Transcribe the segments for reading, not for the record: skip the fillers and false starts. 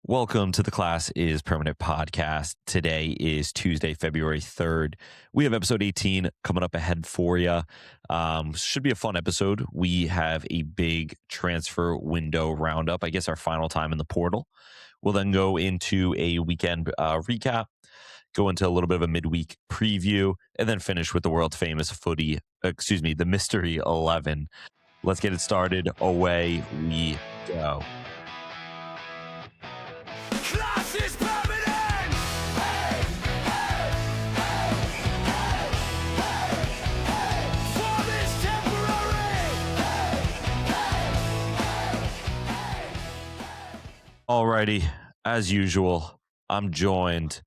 Welcome to the Class is Permanent podcast. Today is Tuesday, February 3rd. We have episode 18 coming up ahead for you. Should be a fun episode. We have a big transfer window roundup, I guess our final time in the portal. We'll then go into a weekend recap, go into a little bit of a midweek preview, and then finish with the world famous the Mystery 11. Let's get it started. Away we go. Class is permanent! Hey, hey, hey, hey, hey, hey. Form is temporary! Hey, Alrighty, as usual, I'm joined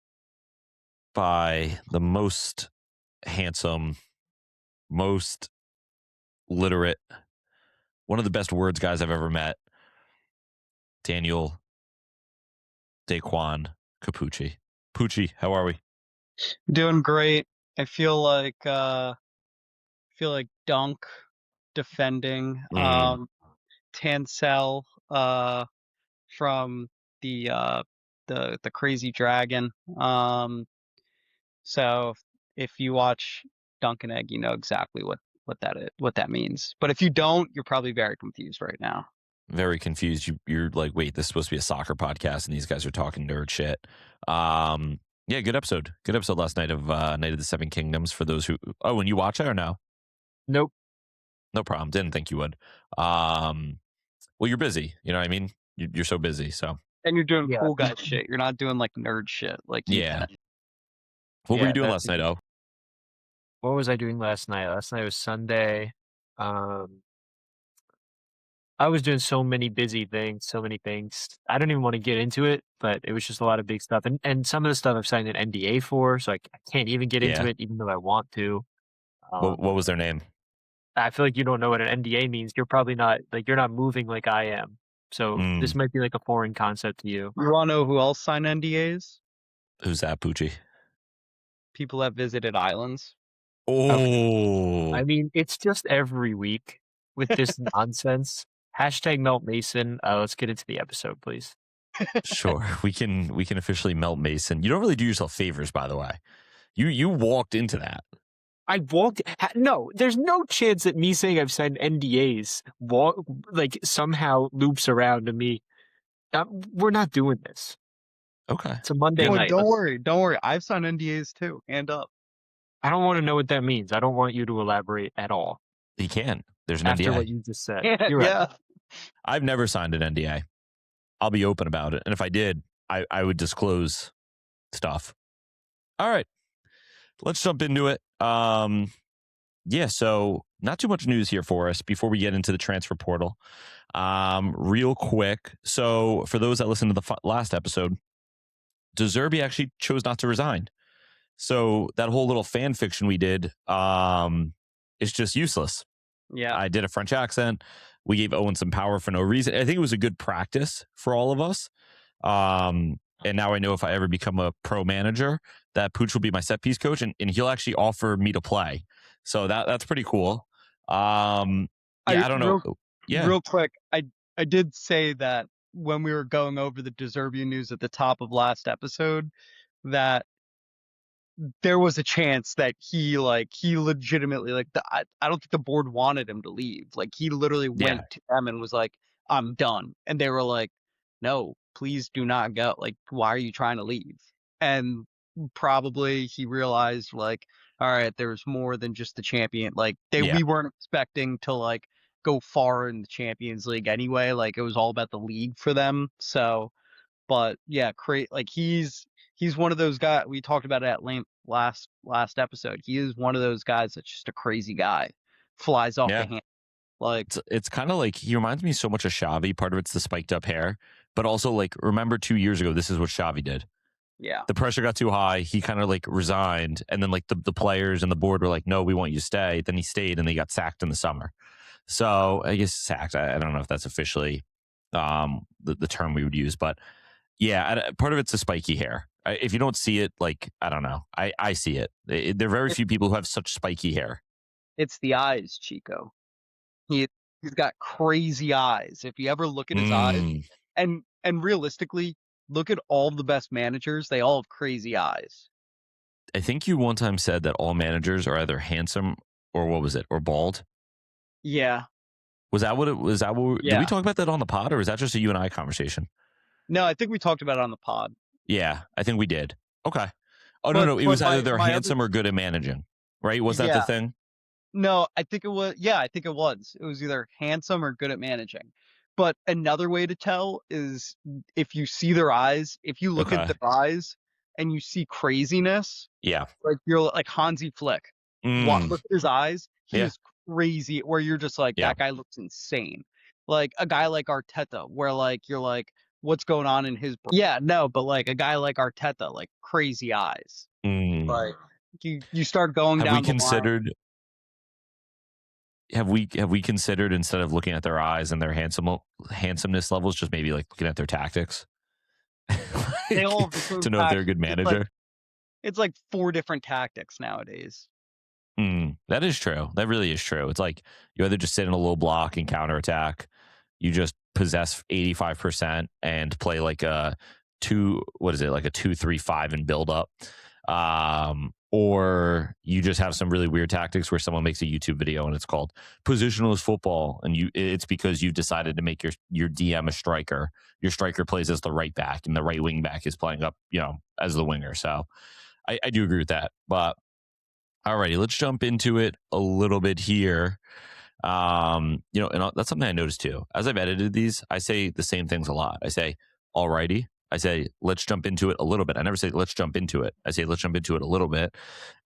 by the most handsome, most literate, one of the best words guys I've ever met, Daniel Daquan Capucci. Pucci, how are we? Doing great. I feel like Dunk defending Tansel from the Crazy Dragon. So if you watch Dunk and Egg, you know exactly what that means. But if you don't, you're probably very confused right now. Very confused. You're like, wait, this is supposed to be a soccer podcast, and these guys are talking nerd shit. Yeah, good episode. Good episode last night of Night of the Seven Kingdoms. For those who, and you watch it or no? Nope. No problem. Didn't think you would. Well, you're busy. You know what I mean? You're so busy. So. And you're doing cool guy shit. You're not doing like nerd shit. Like Yeah. What were you doing last night, O? What was I doing last night? Last night was Sunday. I was doing so many busy things, so many things. I don't even want to get into it, but it was just a lot of big stuff. And some of the stuff I've signed an NDA for, so I can't even get into it, even though I want to. What was their name? I feel like you don't know what an NDA means. You're probably not, you're not moving like I am. So this might be like a foreign concept to you. You want to know who else signed NDAs? Who's that, Pucci? People that visited islands. Oh. I mean, it's just every week with this nonsense. Hashtag melt Mason. Let's get into the episode, please. Sure. We can officially melt Mason. You don't really do yourself favors, by the way. You walked into that. No, there's no chance that me saying I've signed NDAs somehow loops around to me. We're not doing this. Okay. It's a Monday night. Don't worry. I've signed NDAs too. Hand up. I don't want to know what that means. I don't want you to elaborate at all. He can. There's an After NDA. what you just said. You're right. Yeah. I've never signed an NDA. I'll be open about it. And if I did, I would disclose stuff. All right. Let's jump into it. So not too much news here for us before we get into the transfer portal. Real quick. So for those that listened to the last episode, De Zerbi actually chose not to resign. So that whole little fan fiction we did is just useless. Yeah. I did a French accent. We gave Owen some power for no reason. I think it was a good practice for all of us. And now I know if I ever become a pro manager, that Pooch will be my set piece coach, and he'll actually offer me to play. So that's pretty cool. I don't know. Real quick, I did say that when we were going over the De Zerbi news at the top of last episode, that there was a chance that he legitimately I don't think the board wanted him to leave. Like he literally went to them and was like, "I'm done," and they were like, "No, please do not go. Like, why are you trying to leave?" And probably he realized like, all right, there's more than just the champion. Like we weren't expecting to go far in the Champions League anyway. Like it was all about the league for them. So, but yeah, he's one of those guys we talked about it at length last episode. He is one of those guys that's just a crazy guy, flies off the hand. Like it's kind of like he reminds me so much of Xavi. Part of it's the spiked up hair, but also remember 2 years ago, this is what Xavi did. Yeah, the pressure got too high. He kind of resigned, and then the players and the board were like, "No, we want you to stay." Then he stayed, and they got sacked in the summer. So I guess sacked. I don't know if that's officially the term we would use, but yeah, part of it's the spiky hair. If you don't see it, I don't know. I see it. There are very few people who have such spiky hair. It's the eyes, Chico. He's got crazy eyes. If you ever look at his eyes, and realistically, look at all the best managers. They all have crazy eyes. I think you one time said that all managers are either handsome or what was it, or bald. Yeah. Was that what it was? That what, Did Yeah. we talk about that on the pod, or is that just a you and I conversation? No, I think we talked about it on the pod. Yeah, I think we did. Okay. Oh no, But- it but was either my- they're my other- handsome or good at managing, right? Was that the Yeah. thing? No, I think it was. Yeah, I think it was. It was either handsome or good at managing. But another way to tell is if you see their eyes, if you look Okay. at their eyes and you see craziness, Yeah. like you're like Hansi Flick. Mm, Look at his eyes. He Yeah. is crazy. Where you're just like, Yeah. that guy looks insane. Like a guy like Arteta, where like you're like, what's going on in his brain? Yeah, no, but like a guy like Arteta, like crazy eyes. mm. Like you start going Have down we the line. considered? Have we considered, instead of looking at their eyes and their handsomeness levels, just maybe like looking at their tactics? They all have the same to know if they're a good tactics. It's like- manager. It's like 4 different tactics nowadays. That is true. That really is true. It's like you either just sit in a low block and counterattack, you just possess 85% and play like a 2-3-5 and build up. Or you just have some really weird tactics where someone makes a YouTube video and it's called positionless football, and it's because you've decided to make your DM a striker. Your striker plays as the right back, and the right wing back is playing up, as the winger. So I do agree with that. But alrighty, let's jump into it a little bit here. And that's something I noticed too. As I've edited these, I say the same things a lot. I say, alrighty. I say, let's jump into it a little bit. I never say, let's jump into it. I say, let's jump into it a little bit.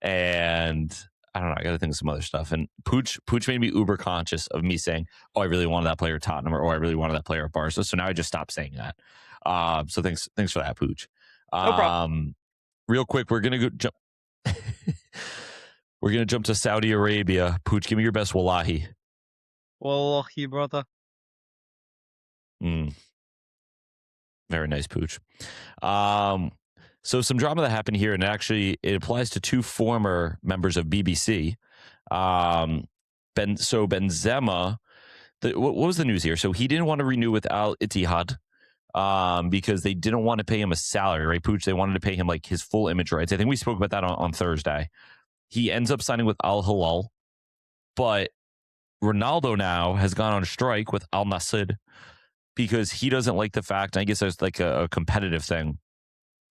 And I don't know, I got to think of some other stuff. And Pooch made me uber conscious of me saying, oh, I really wanted that player at Tottenham, or oh, I really wanted that player at Barca. So now I just stopped saying that. So thanks for that, Pooch. No problem. Real quick, we're going to go jump. We're going to jump to Saudi Arabia. Pooch, give me your best wallahi. Wallahi, brother. Very nice, Pooch. So some drama that happened here, and actually it applies to 2 former members of BBC. Benzema, what was the news here? So he didn't want to renew with Al Ittihad because they didn't want to pay him a salary, right, Pooch? They wanted to pay him like his full image rights. I think we spoke about that on Thursday. He ends up signing with Al Hilal, but Ronaldo now has gone on strike with Al Nassr because he doesn't like the fact, and I guess there's like a competitive thing,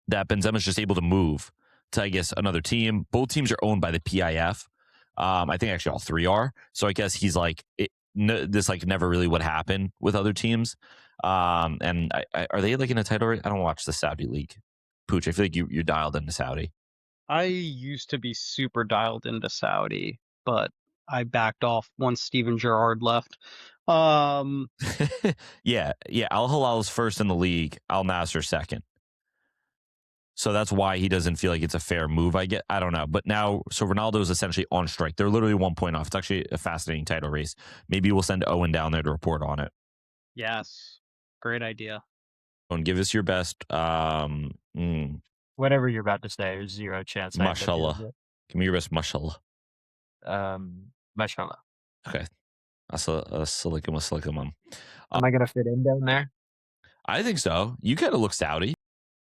that Benzema's just able to move to, I guess, another team. Both teams are owned by the PIF. I think actually all 3 are. So I guess he's like, this like never really would happen with other teams. And are they like in a title race? I don't watch the Saudi league. Pooch, I feel like you're dialed into Saudi. I used to be super dialed into Saudi, but I backed off once Steven Gerrard left. Yeah. Al Hilal is first in the league. Al Nassr second. So that's why he doesn't feel like it's a fair move. I don't know. But now, so Ronaldo is essentially on strike. They're literally 1 point off. It's actually a fascinating title race. Maybe we'll send Owen down there to report on it. Yes. Great idea. Owen, give us your best. Whatever you're about to say, there's 0 chance. I end up doing Mashallah. Give me your best, mashallah. it. Mashallah. Okay. Assalamualaikum. Am I gonna fit in down there? I think so. You kind of look Saudi.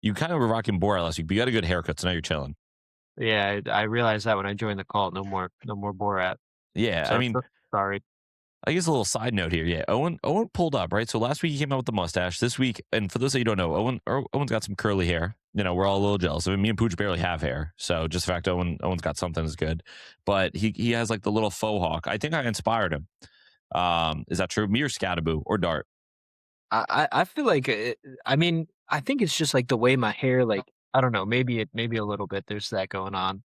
You kind of were rocking Borat last week, but you got a good haircut, so now you're chilling. Yeah, I realized that when I joined the call. No more Borat. Yeah, So- I mean, sorry. I guess a little side note here. Yeah, Owen pulled up, right? So last week he came out with the mustache. This week, and for those of you who don't know, Owen's got some curly hair. We're all a little jealous. I mean, me and Pooch barely have hair, so just the fact Owen's got something is good. But he has like the little faux hawk. I think I inspired him. Is that true? Me or Scattaboo or Dart? I feel like I mean, I think it's just like the way my hair, like, I don't know, maybe a little bit. There's that going on.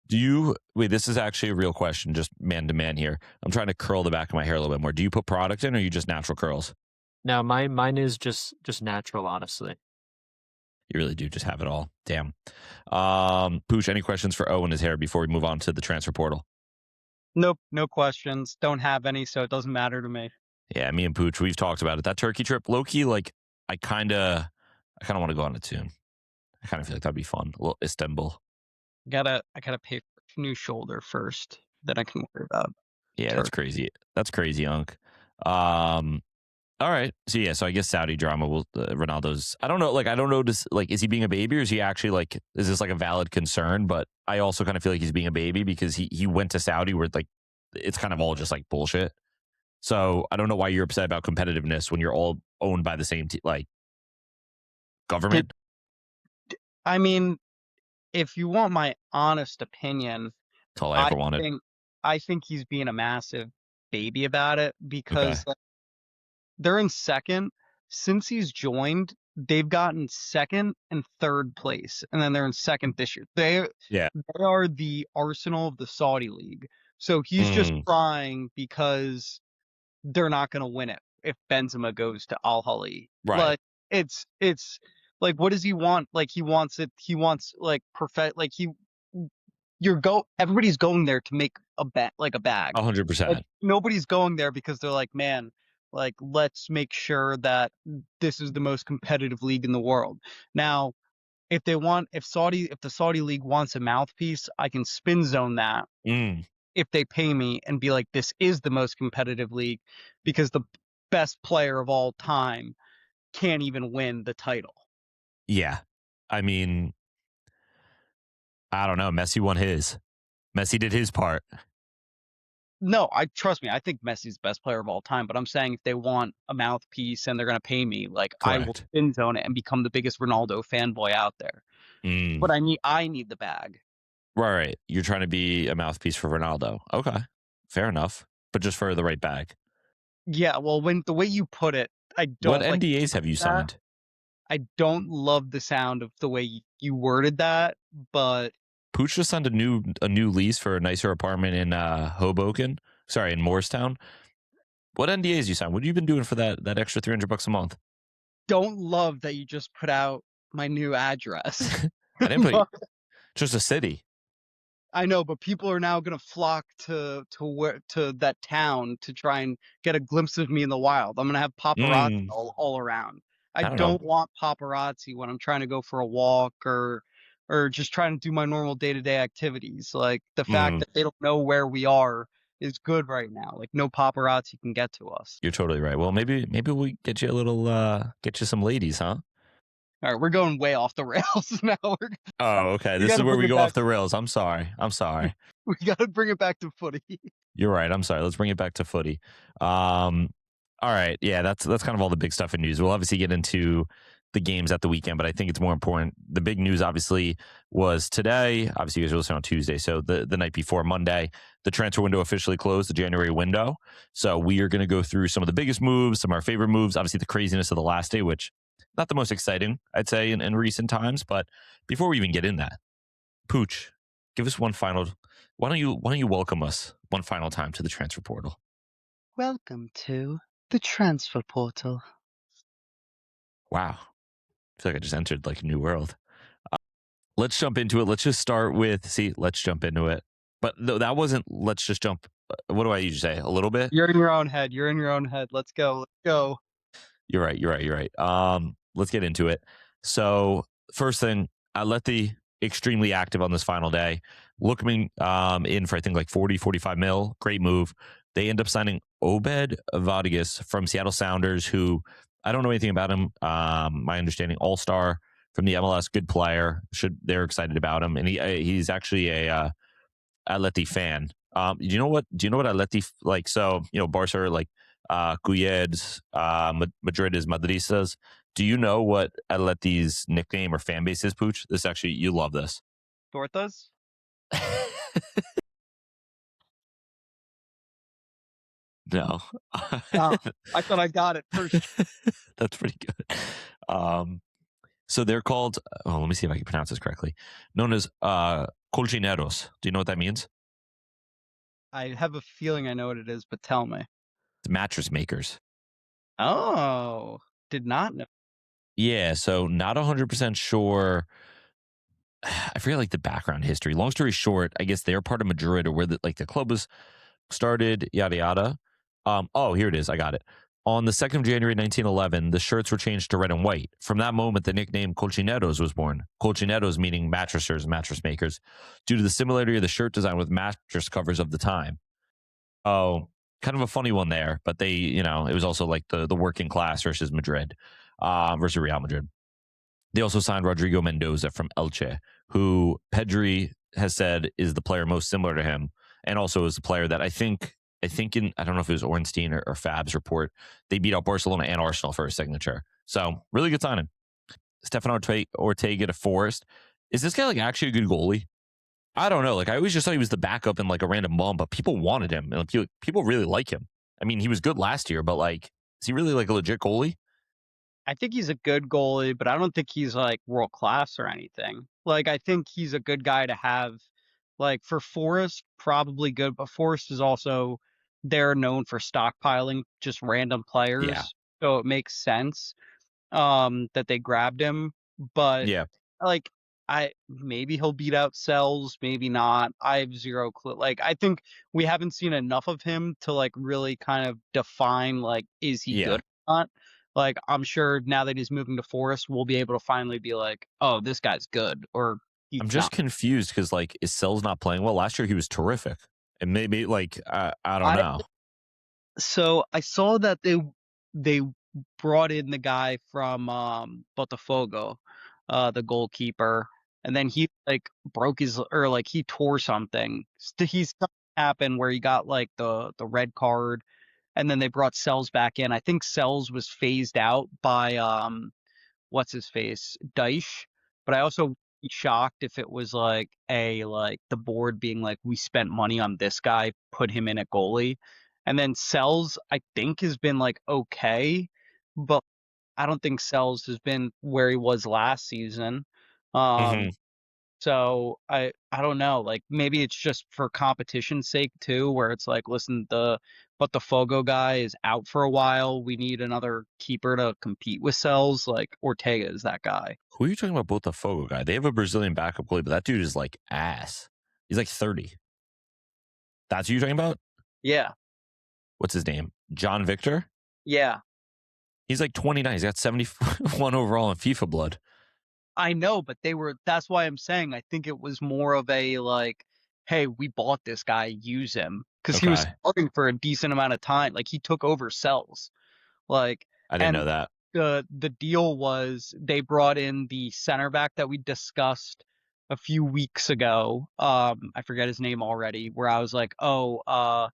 Wait, this is actually a real question, just man to man here. I'm trying to curl the back of my hair a little bit more. Do you put product in, or you just natural curls? No, mine is just natural, honestly. You really do just have it all. Damn. Pooch, any questions for Owen his hair before we move on to the transfer portal? Nope, no questions. Don't have any, so it doesn't matter to me. Yeah, me and Pooch, we've talked about it. That Turkey trip, low-key, like, I kind of want to go on it soon. I kind of feel like that'd be fun. A little Istanbul. I gotta pay for a new shoulder first, then I can worry about. Yeah, that's crazy. That's crazy, Unc. All right. So yeah, so I guess Saudi drama will Ronaldo's. I don't know. Like I don't know. Is he being a baby or is he actually like? Is this like a valid concern? But I also kind of feel like he's being a baby because he went to Saudi where like it's kind of all just like bullshit. So I don't know why you're upset about competitiveness when you're all owned by the same like government. I mean, if you want my honest opinion, That's all I ever wanted. I think he's being a massive baby about it because like, they're in second. Since he's joined, they've gotten second and third place, and then they're in second this year. They are the Arsenal of the Saudi League. So he's just crying because they're not going to win it if Benzema goes to Al Ahly. Right. Like it's like, what does he want? Like he wants like perfect. Like everybody's going there to make a bag. 100%. Like, nobody's going there because they're like, man, like let's make sure that this is the most competitive league in the world. Now, if the Saudi league wants a mouthpiece, I can spin zone that if they pay me and be like, this is the most competitive league because the best player of all time can't even win the title. Yeah. I mean, I don't know. Messi won his. Messi did his part. No, trust me. I think Messi's the best player of all time. But I'm saying if they want a mouthpiece and they're going to pay me, like I will spin zone it and become the biggest Ronaldo fanboy out there. But I need the bag. Right. You're trying to be a mouthpiece for Ronaldo. Okay, fair enough. But just for the right bag. Yeah. Well, when the way you put it, I don't. What NDAs have you signed? I don't love the sound of the way you worded that, but. Pooch just signed a new lease for a nicer apartment in in Morristown. What NDAs you signed? What have you been doing for that extra $300 a month? Don't love that you just put out my new address. I didn't put just a city. I know, but people are now going to flock to that town to try and get a glimpse of me in the wild. I'm going to have paparazzi all around. I don't want paparazzi when I'm trying to go for a walk or just trying to do my normal day-to-day activities. Like the fact that they don't know where we are is good right now. Like no paparazzi can get to us. You're totally right. Well, maybe we get you a little, get you some ladies, huh? All right, we're going way off the rails now. Oh, okay. This is where we go off the rails. I'm sorry. We got to bring it back to footy. You're right. I'm sorry. Let's bring it back to footy. All right. Yeah, that's kind of all the big stuff in news. We'll obviously get into the games at the weekend, but I think it's more important. The big news obviously was today. Obviously, you guys are listening on Tuesday, so the night before Monday, the transfer window officially closed, the January window. So we are going to go through some of the biggest moves, some of our favorite moves, obviously the craziness of the last day, which not the most exciting, I'd say, in recent times. But before we even get in that, Pooch, give us one final. Why don't you welcome us one final time to the transfer portal? Welcome to the transfer portal. Wow. I feel like I just entered like a new world. Let's jump into it. Let's just start with, let's jump into it. But no, that wasn't, let's just jump. What do I usually say? A little bit? You're in your own head. Let's go. You're right. Let's get into it. So first thing, Atleti extremely active on this final day. Looking in for, I think, like 45 mil. Great move. They end up signing Obed Vargas from Seattle Sounders, who I don't know anything about him. My understanding, all-star from the MLS, good player. They're excited about him, and he's actually a Atleti fan. Do you know what Atleti like? So Barca are like Gulleds, Madrid is Madridistas. Do you know what Atleti's nickname or fan base is, Pooch? This actually, you love this. Tortas? No. I thought I got it first. That's pretty good. So they're called, let me see if I can pronounce this correctly, known as colchineros. Do you know what that means? I have a feeling I know what it is, but tell me. It's mattress makers. Oh, did not know. Yeah, so not 100% sure. I forget like the background history. Long story short, I guess they're part of Madrid, or where the club was started, yada yada. Here it is. I got it. On the 2nd of January, 1911, the shirts were changed to red and white. From that moment, the nickname Colchineros was born. Colchineros meaning mattressers, mattress makers, due to the similarity of the shirt design with mattress covers of the time. Oh, kind of a funny one there, but they, it was also like the working class versus Madrid, versus Real Madrid. They also signed Rodrigo Mendoza from Elche, who Pedri has said is the player most similar to him, and also is the player that I think in, I don't know if it was Ornstein or Fab's report, they beat out Barcelona and Arsenal for a signature. So really good signing. Stefan Ortega to Forest. Is this guy like actually a good goalie? I don't know. Like I always just thought he was the backup in like a random bum, but people wanted him and like, people really like him. I mean, he was good last year, but like, is he really like a legit goalie? I think he's a good goalie, but I don't think he's like world class or anything. Like I think he's a good guy to have. Like for Forest, probably good, but Forest is also they're known for stockpiling just random players, so it makes sense that they grabbed him. But Yeah. like maybe he'll beat out Cells, maybe not. I have zero clue. Like I think we haven't seen enough of him to like really kind of define like is he good or not. Like I'm sure now that he's moving to Forest, we'll be able to finally be like, oh, this guy's good. Or I'm just confused because like is Cells not playing well? Last year he was terrific, and maybe like I don't know. So I saw that they brought in the guy from Botafogo, the goalkeeper, and then he like broke his or like he tore something. He's happened where he got like the red card, and then they brought Cells back in. I think Cells was phased out by what's his face Dyche, but I also be shocked if it was like the board being like we spent money on this guy, put him in at goalie. And then Cells, I think, has been like okay, but I don't think Cells has been where he was last season. So I don't know. Like maybe it's just for competition's sake too, where it's like, listen, the Fogo guy is out for a while. We need another keeper to compete with Cells. Like Ortega is that guy. Who are you talking about? Botafogo guy? They have a Brazilian backup goalie, but that dude is like ass. He's like 30. That's who you're talking about? Yeah. What's his name? John Victor? Yeah. He's like 29. He's got 71 overall in FIFA blood. I know, but that's why I'm saying I think it was more of a like, hey, we bought this guy, use him. Because he was starting for a decent amount of time. Like he took over Cells. Like I didn't know that. The deal was they brought in the center back that we discussed a few weeks ago. I forget his name already, where I was like, Sevilla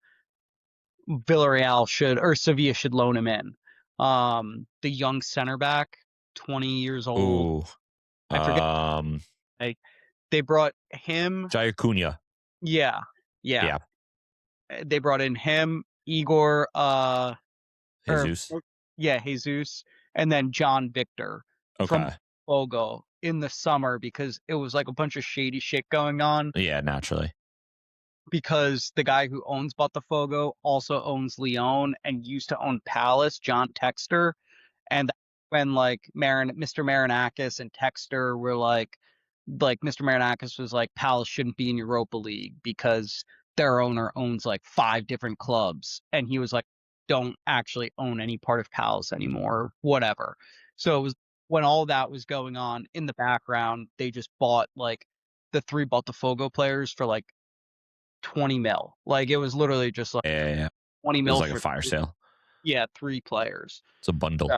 should loan him in. The young center back, 20 years old. Ooh. I forget. They brought him. Jair Cunha. Yeah. They brought in him, Igor. Jesus. Jesus, and then John Victor from Fogo in the summer because it was like a bunch of shady shit going on. Yeah, naturally. Because the guy who owns Botafogo also owns Lyon and used to own Palace, John Textor, and when like Mr. Marinakis and Textor were like Mr. Marinakis was like Palace shouldn't be in Europa League because their owner owns like 5 different clubs, and he was like, don't actually own any part of Palace anymore, whatever. So it was when all that was going on in the background, they just bought like the 3 Botafogo players for like 20 mil. Like it was literally just like 20 mil. It was like a fire sale. Yeah, 3 players. It's a bundle. Yeah.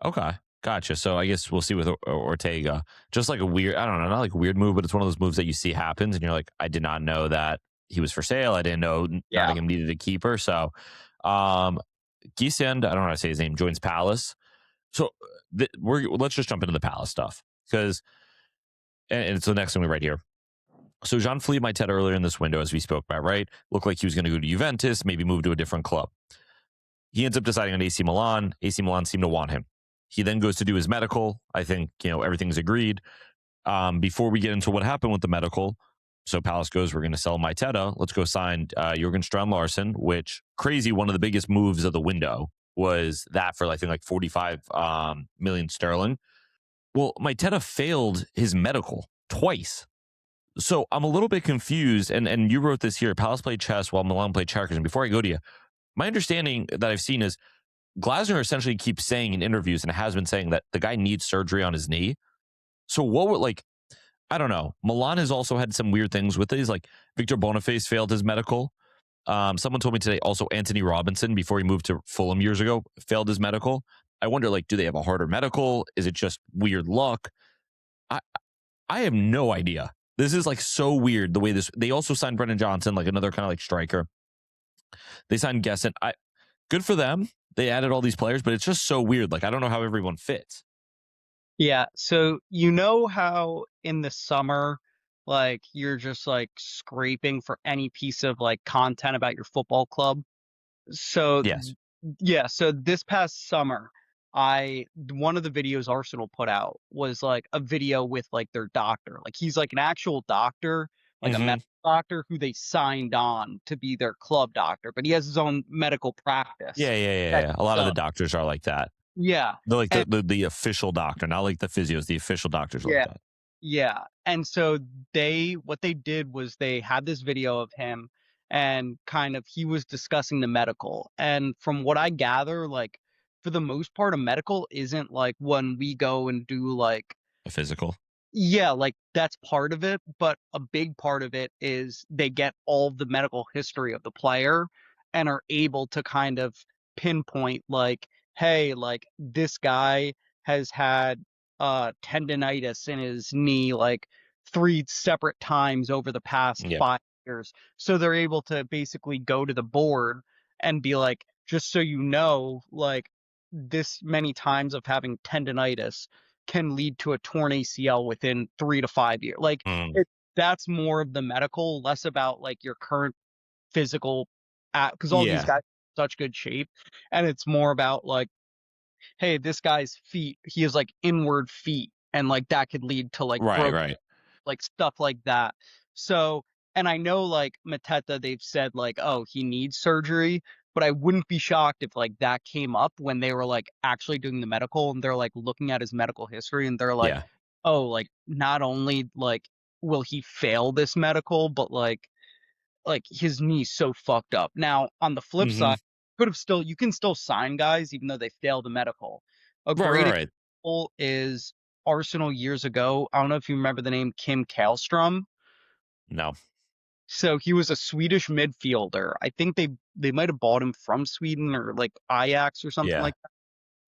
Okay, gotcha. So I guess we'll see with Ortega. Just like a weird, I don't know, not like a weird move, but it's one of those moves that you see happens, and you're like, I did not know that he was for sale. I didn't know Nottingham needed a keeper. So, Giesend, I don't know how to say his name, joins Palace. So let's just jump into the Palace stuff because, and it's the next thing we write here. So Jean-Philippe Mateta earlier in this window, as we spoke about, right, looked like he was going to go to Juventus, maybe move to a different club. He ends up deciding on AC Milan. AC Milan seemed to want him. He then goes to do his medical. I think, everything's agreed. Before we get into what happened with the medical, so Palace goes, we're going to sell Mateta. Let's go sign Jurgen Strand Larsen, which, crazy, one of the biggest moves of the window was that for, I think, like 45 million sterling. Well, Mateta failed his medical twice. So I'm a little bit confused, and you wrote this here, Palace played chess while Milan played checkers. And before I go to you, my understanding that I've seen is Glasner essentially keeps saying in interviews, and has been saying, that the guy needs surgery on his knee. So what would, like, I don't know. Milan has also had some weird things with it. He's like, Victor Boniface failed his medical. Someone told me today also Anthony Robinson, before he moved to Fulham years ago, failed his medical. I wonder, like, do they have a harder medical? Is it just weird luck? I I have no idea. This is like so weird the way this. They also signed Brennan Johnson, like another kind of like striker. They signed Gesson. Good for them. They added all these players, but it's just so weird. Like, I don't know how everyone fits. Yeah, so you know how in the summer, like you're just like scraping for any piece of like content about your football club. So Yes. yeah, so this past summer, one of the videos Arsenal put out was like a video with like their doctor. Like he's like an actual doctor, like a Mhm. medical doctor who they signed on to be their club doctor, but he has his own medical practice. Yeah. A lot of the doctors are like that. Yeah. They're like And the official doctor, not like the physios. The official doctors are like yeah. that. Yeah. And so what they did was they had this video of him and kind of he was discussing the medical. And from what I gather, like for the most part, a medical isn't like when we go and do like, A physical. yeah, like that's part of it. But a big part of it is they get all the medical history of the player and are able to kind of pinpoint like, hey, like this guy has had tendonitis in his knee like 3 separate times over the past Yeah. 5 years. So they're able to basically go to the board and be like, just so you know, like this many times of having tendonitis can lead to a torn ACL within 3 to 5 years. Like Mm. that's more of the medical, less about like your current physical, because all these Yeah. guys are in such good shape, and it's more about like, hey, this guy's feet, he has like inward feet, and like that could lead to like Right. like stuff like that. So, and I know like Mateta, they've said like, oh, he needs surgery, but I wouldn't be shocked if like that came up when they were like actually doing the medical and they're like looking at his medical history and they're like, Yeah. oh, like not only like will he fail this medical, but like his knee's so fucked up. Now, on the flip Mhm. side, you can still sign guys even though they failed the medical. A Right. great Right. example is Arsenal years ago. I don't know if you remember the name Kim Källström. No. So he was a Swedish midfielder. I think they might have bought him from Sweden or like Ajax or something Yeah. like that.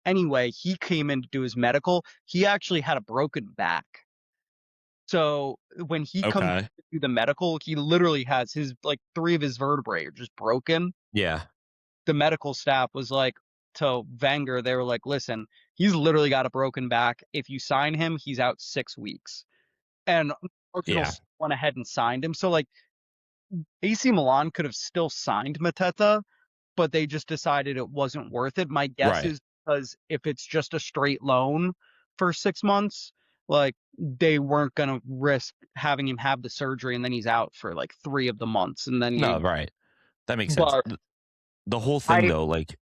Anyway, he came in to do his medical. He actually had a broken back. So when he comes Okay. to do the medical, he literally has his like 3 of his vertebrae are just broken. Yeah. The medical staff was like to Wenger, they were like, listen, he's literally got a broken back. If you sign him, he's out 6 weeks. And Arsenal Yeah. went ahead and signed him. So like AC Milan could have still signed Mateta, but they just decided it wasn't worth it. My guess Right. is because if it's just a straight loan for 6 months, like they weren't gonna risk having him have the surgery and then he's out for like 3 of the months and then No. Right. That makes sense. but The whole thing, I though, like,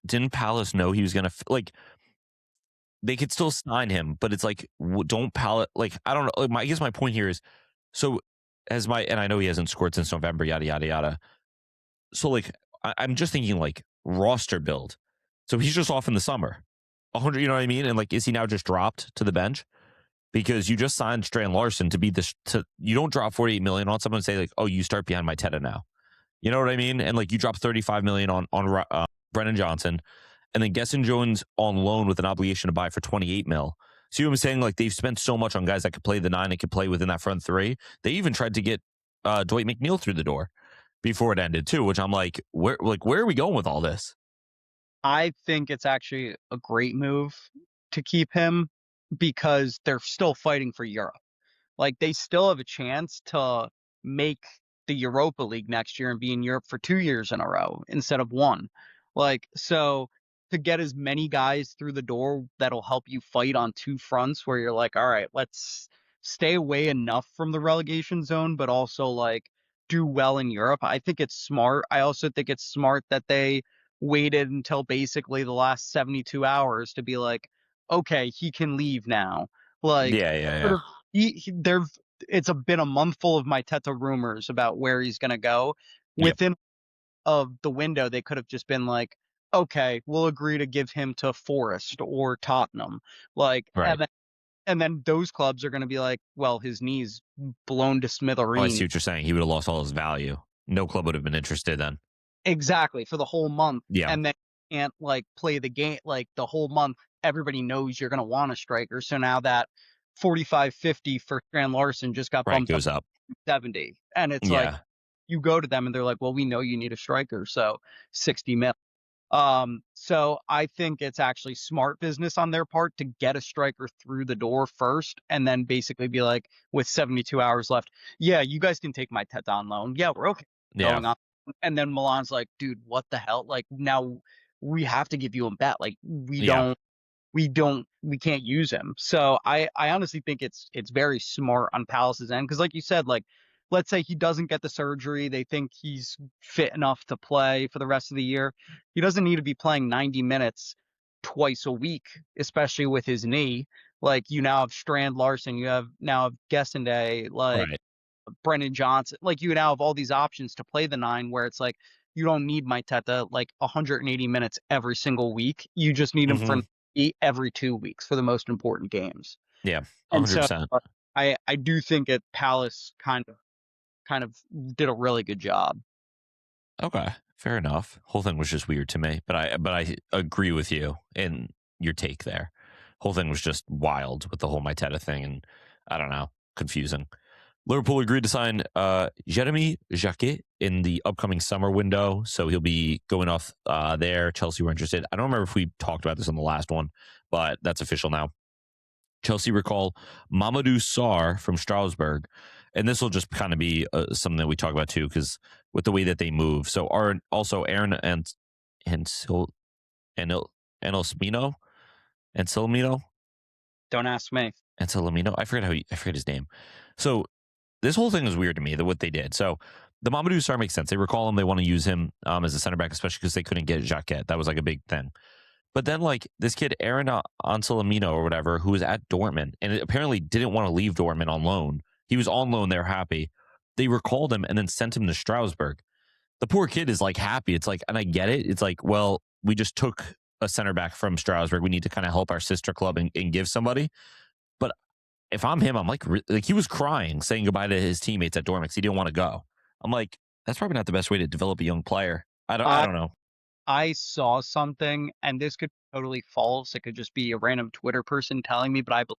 didn't Palace know he was gonna like? They could still sign him, but it's like, don't Palace like? I don't know. Like, I guess my point here is, so and I know he hasn't scored since November, yada yada yada. So like, I'm just thinking like roster build. So he's just off in the summer, 100. You know what I mean? And like, is he now just dropped to the bench? Because you just signed Strand Larson to be this. You don't drop 48 million on someone and say like, oh, you start behind Mateta now. You know what I mean? And like, you drop 35 million on Brennan Johnson, and then Gesson Jones on loan with an obligation to buy for 28 mil. See what I'm saying? Like, they've spent so much on guys that could play the 9 and could play within that front 3. They even tried to get Dwight McNeil through the door before it ended too, which I'm like, where are we going with all this? I think it's actually a great move to keep him because they're still fighting for Europe. Like they still have a chance to make the Europa League next year and be in Europe for 2 years in a row instead of one. Like so to get as many guys through the door that'll help you fight on 2 fronts where you're like, all right, let's stay away enough from the relegation zone, but also like do well in Europe. I think it's smart. I also think it's smart that they waited until basically the last 72 hours to be like, okay, he can leave now. Like sort Yeah. of there been a month full of my Teta rumors about where he's gonna go. Yep. Within of the window, they could have just been like, okay, we'll agree to give him to Forest or Tottenham. Like Right. and then those clubs are gonna be like, well, his knee's blown to Oh, I see smithereens. what you're saying. He would have lost all his value. no club would have been interested then. Exactly, for the whole month. Yeah. And then you can't like play the game like the whole month. Everybody knows you're gonna want a striker. So now that 45-50 for Strand Larson just got Right, bumped goes up up. to 70. And it's like Yeah. you go to them and they're like, well, we know you need a striker, so 60 mil. So I think it's actually smart business on their part to get a striker through the door first and then basically be like, with 72 hours left, yeah, you guys can take my Teta on loan. Yeah, we're okay going Yeah. on. And then Milan's like, dude, what the hell? Like, now we have to give you a bet. Like, we can't use him. So I honestly think it's very smart on Palace's end. Cause like you said, like, let's say he doesn't get the surgery. They think he's fit enough to play for the rest of the year. He doesn't need to be playing 90 minutes twice a week, especially with his knee. Like you now have Strand Larson, you have Gessenday, like Right. Brennan Johnson. Like you now have all these options to play the 9 where it's like you don't need my Teta like 180 minutes every single week. You just need him for every 2 weeks for the most important games. Yeah. And 100%. so I do think that Palace kind of did a really good job. Okay, fair enough. Whole thing was just weird to me, but I agree with you in your take there. Whole thing was just wild with the whole Mateta thing, and I don't know, confusing. Liverpool agreed to sign Jeremy Jacquet in the upcoming summer window, so he'll be going off there. Chelsea were interested. I don't remember if we talked about this on the last one, but that's official now. Chelsea recall Mamadou Sarr from Strasbourg. And this will just kind of be something that we talk about too, because with the way that they move. So Aaron and Anselmino. Don't ask me. Anselmino. I forget his name. So this whole thing is weird to me, what they did. So the Mamadou Sarr makes sense. They recall him. They want to use him as a center back, especially because they couldn't get Jacquet. That was like a big thing. But then, like, this kid, Aaron Anselmino or whatever, who was at Dortmund and apparently didn't want to leave Dortmund on loan. He was on loan. They're happy. They recalled him and then sent him to Strasbourg. The poor kid is, like, happy. It's like, and I get it. It's like, well, we just took a center back from Strasbourg. We need to kind of help our sister club and give somebody. But if I'm him, I'm like he was crying, saying goodbye to his teammates at Dortmund because he didn't want to go. I'm like, that's probably not the best way to develop a young player. I don't know. I saw something, and this could be totally false. It could just be a random Twitter person telling me, but I believe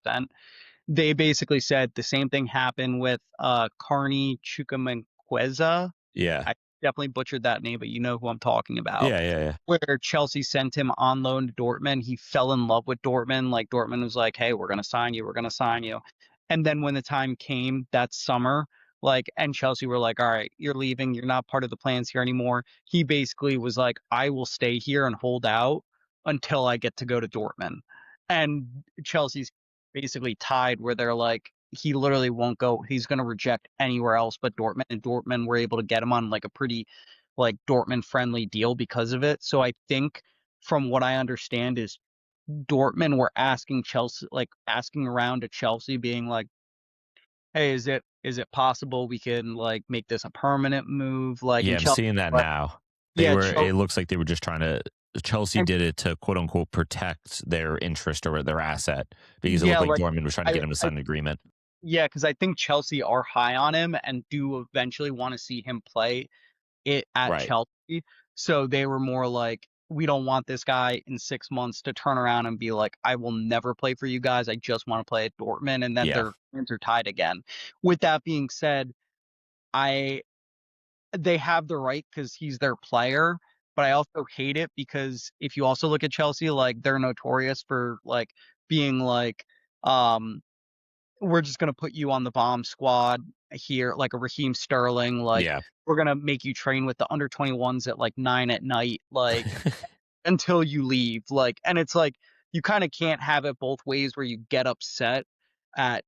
100%. They basically said the same thing happened with Carney Chukwuemeka. Yeah. I definitely butchered that name, but you know who I'm talking about. Yeah. Where Chelsea sent him on loan to Dortmund. He fell in love with Dortmund. Like Dortmund was like, hey, we're going to sign you. We're going to sign you. And then when the time came that summer, like, and Chelsea were like, all right, you're leaving. You're not part of the plans here anymore. He basically was like, I will stay here and hold out until I get to go to Dortmund. And Chelsea's basically tied where they're like, he literally won't go. He's going to reject anywhere else but Dortmund. And Dortmund were able to get him on like a pretty like Dortmund friendly deal because of it. So I think from what I understand is Dortmund were asking Chelsea, like asking around to Chelsea being like, hey, is it possible we can like make this a permanent move? Like, yeah, I'm Chelsea, seeing that but, now. Chelsea, it looks like they were just trying to, Chelsea did it to quote unquote protect their interest or their asset because it looked like Dortmund was trying to get him to sign an agreement. Yeah, because I think Chelsea are high on him and do eventually want to see him play it at Chelsea. So they were more like, we don't want this guy in 6 months to turn around and be like, I will never play for you guys. I just want to play at Dortmund. And then their hands are tied again. With that being said, they have the right because he's their player. But I also hate it because if you also look at Chelsea, like they're notorious for like being like, we're just going to put you on the bomb squad here, like a Raheem Sterling. Like, we're going to make you train with the under 21s at like 9 at night, like until you leave. Like, and it's like, you kind of can't have it both ways where you get upset at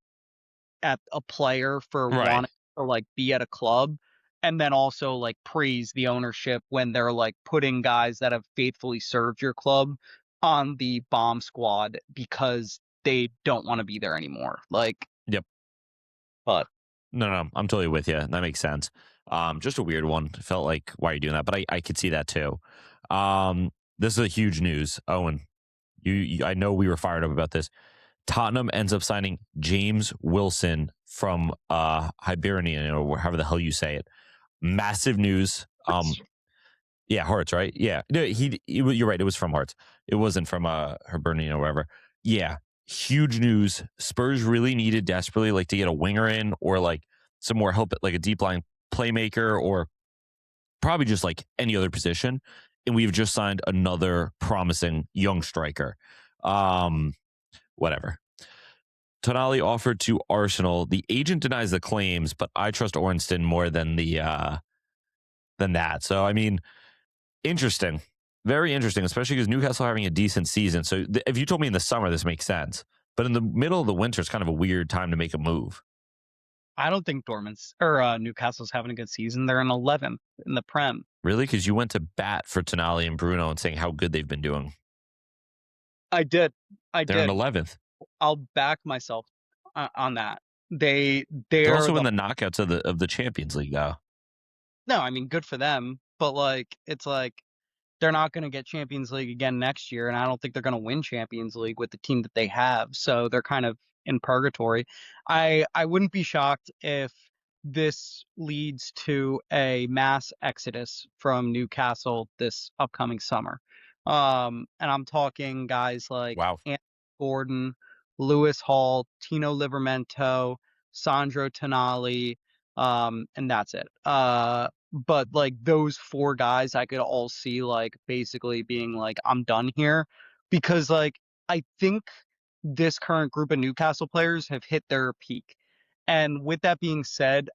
a player for wanting to like be at a club and then also like praise the ownership when they're like putting guys that have faithfully served your club on the bomb squad because they don't want to be there anymore. Like, but no, I'm totally with you. That makes sense. Just a weird one. Felt like, why are you doing that? But I could see that too. This is a huge news. Owen, you I know we were fired up about this. Tottenham ends up signing James Wilson from Hibernian, or however the hell you say it. massive news. Yeah, Hearts, right? Yeah, no, you're right. It was from Hearts. It wasn't from Hibernian or whatever. Yeah, huge news. Spurs really needed desperately like to get a winger in or like some more help at like a deep line playmaker or probably just like any other position. And we've just signed another promising young striker. Whatever. Tonali offered to Arsenal. The agent denies the claims, but I trust Ornston more than than that. So I mean, interesting, very interesting, especially because Newcastle are having a decent season. So if you told me in the summer, this makes sense, but in the middle of the winter, it's kind of a weird time to make a move. I don't think Newcastle's having a good season. They're in 11th in the Prem. Really? Because you went to bat for Tonali and Bruno and saying how good they've been doing. I did. They're in 11th. I'll back myself on that. They're also in the knockouts of the Champions League, though. No, I mean, good for them, but like it's like they're not going to get Champions League again next year, and I don't think they're going to win Champions League with the team that they have. So they're kind of in purgatory. I wouldn't be shocked if this leads to a mass exodus from Newcastle this upcoming summer. And I'm talking guys like Wow. Anthony Gordon, Lewis Hall, Tino Livramento, Sandro Tonali, and that's it. But like those four guys I could all see like basically being like, I'm done here, because like I think this current group of Newcastle players have hit their peak. And with that being said,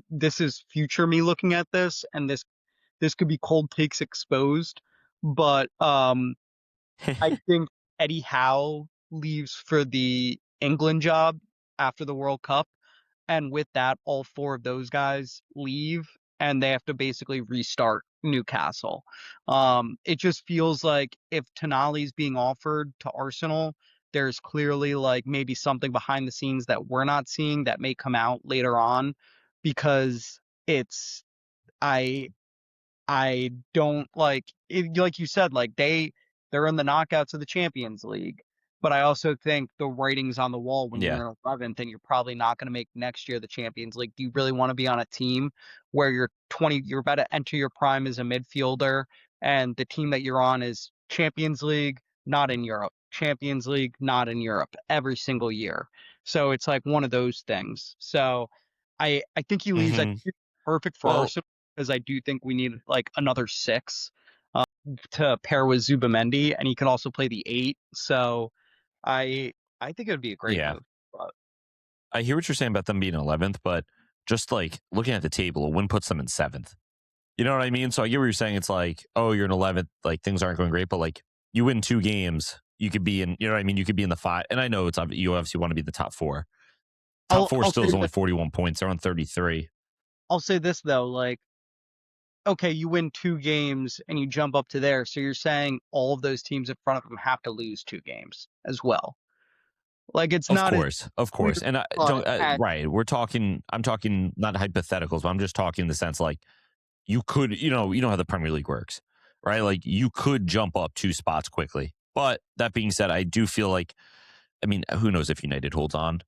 this is future me looking at this, and this could be cold takes exposed, but I think Eddie Howe leaves for the England job after the World Cup. And with that, all four of those guys leave and they have to basically restart Newcastle. It just feels like if Tonali's being offered to Arsenal, there's clearly like maybe something behind the scenes that we're not seeing that may come out later on, because I don't like it, like you said, like they're in the knockouts of the Champions League. But I also think the writing's on the wall when Yeah. you're in 11th and you're probably not going to make next year the Champions League. Do you really want to be on a team where you're about to enter your prime as a midfielder, and the team that you're on is Champions League, not in Europe, Champions League, not in Europe, every single year? So it's like one of those things. So I think he leaves. I think it's perfect for Well- Arsenal, because I do think we need like another 6 to pair with Zubamendi, and he can also play the 8. So I think it would be a great move. I hear what you're saying about them being 11th, but just like looking at the table, a win puts them in 7th. You know what I mean? So I get what you're saying. It's like, oh, you're in 11th, like things aren't going great, but like you win 2 games, you could be in, you know what I mean? You could be in the 5. And I know you obviously want to be the top 4. Top 4 still is only 41 points. They're on 33. I'll say this though, like, okay, you win 2 games and you jump up to there. So you're saying all of those teams in front of them have to lose 2 games as well. Like it's not. Of course. And right. I'm talking not hypotheticals, but I'm just talking in the sense like you could, you know how the Premier League works, right? Like you could jump up 2 spots quickly. But that being said, I do feel like, I mean, who knows if United holds on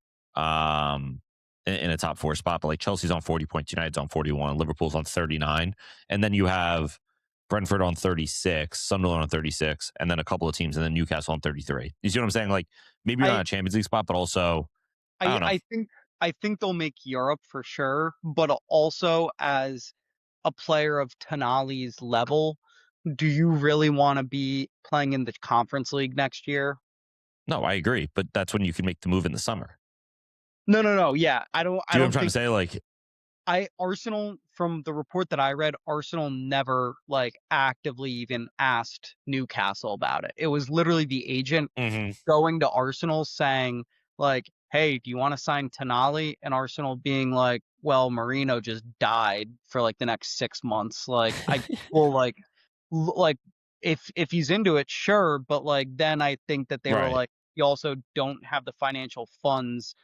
in a top 4 spot, but like Chelsea's on 40 points, United's on 41, Liverpool's on 39. And then you have Brentford on 36, Sunderland on 36, and then a couple of teams, and then Newcastle on 33. You see what I'm saying? Like maybe not a Champions League spot, but also I think they'll make Europe for sure, but also as a player of Tonali's level, do you really want to be playing in the Conference League next year? No, I agree, but that's when you can make the move in the summer. No. Yeah, I don't. Do you know what I'm trying to say? Like, Arsenal, from the report that I read, Arsenal never like actively even asked Newcastle about it. It was literally the agent going to Arsenal saying like, "Hey, do you want to sign Tonali?" And Arsenal being like, "Well, Marino just died for like the next 6 months. Like, I will like if he's into it, sure, but like then I think that they were like, you also don't have the financial funds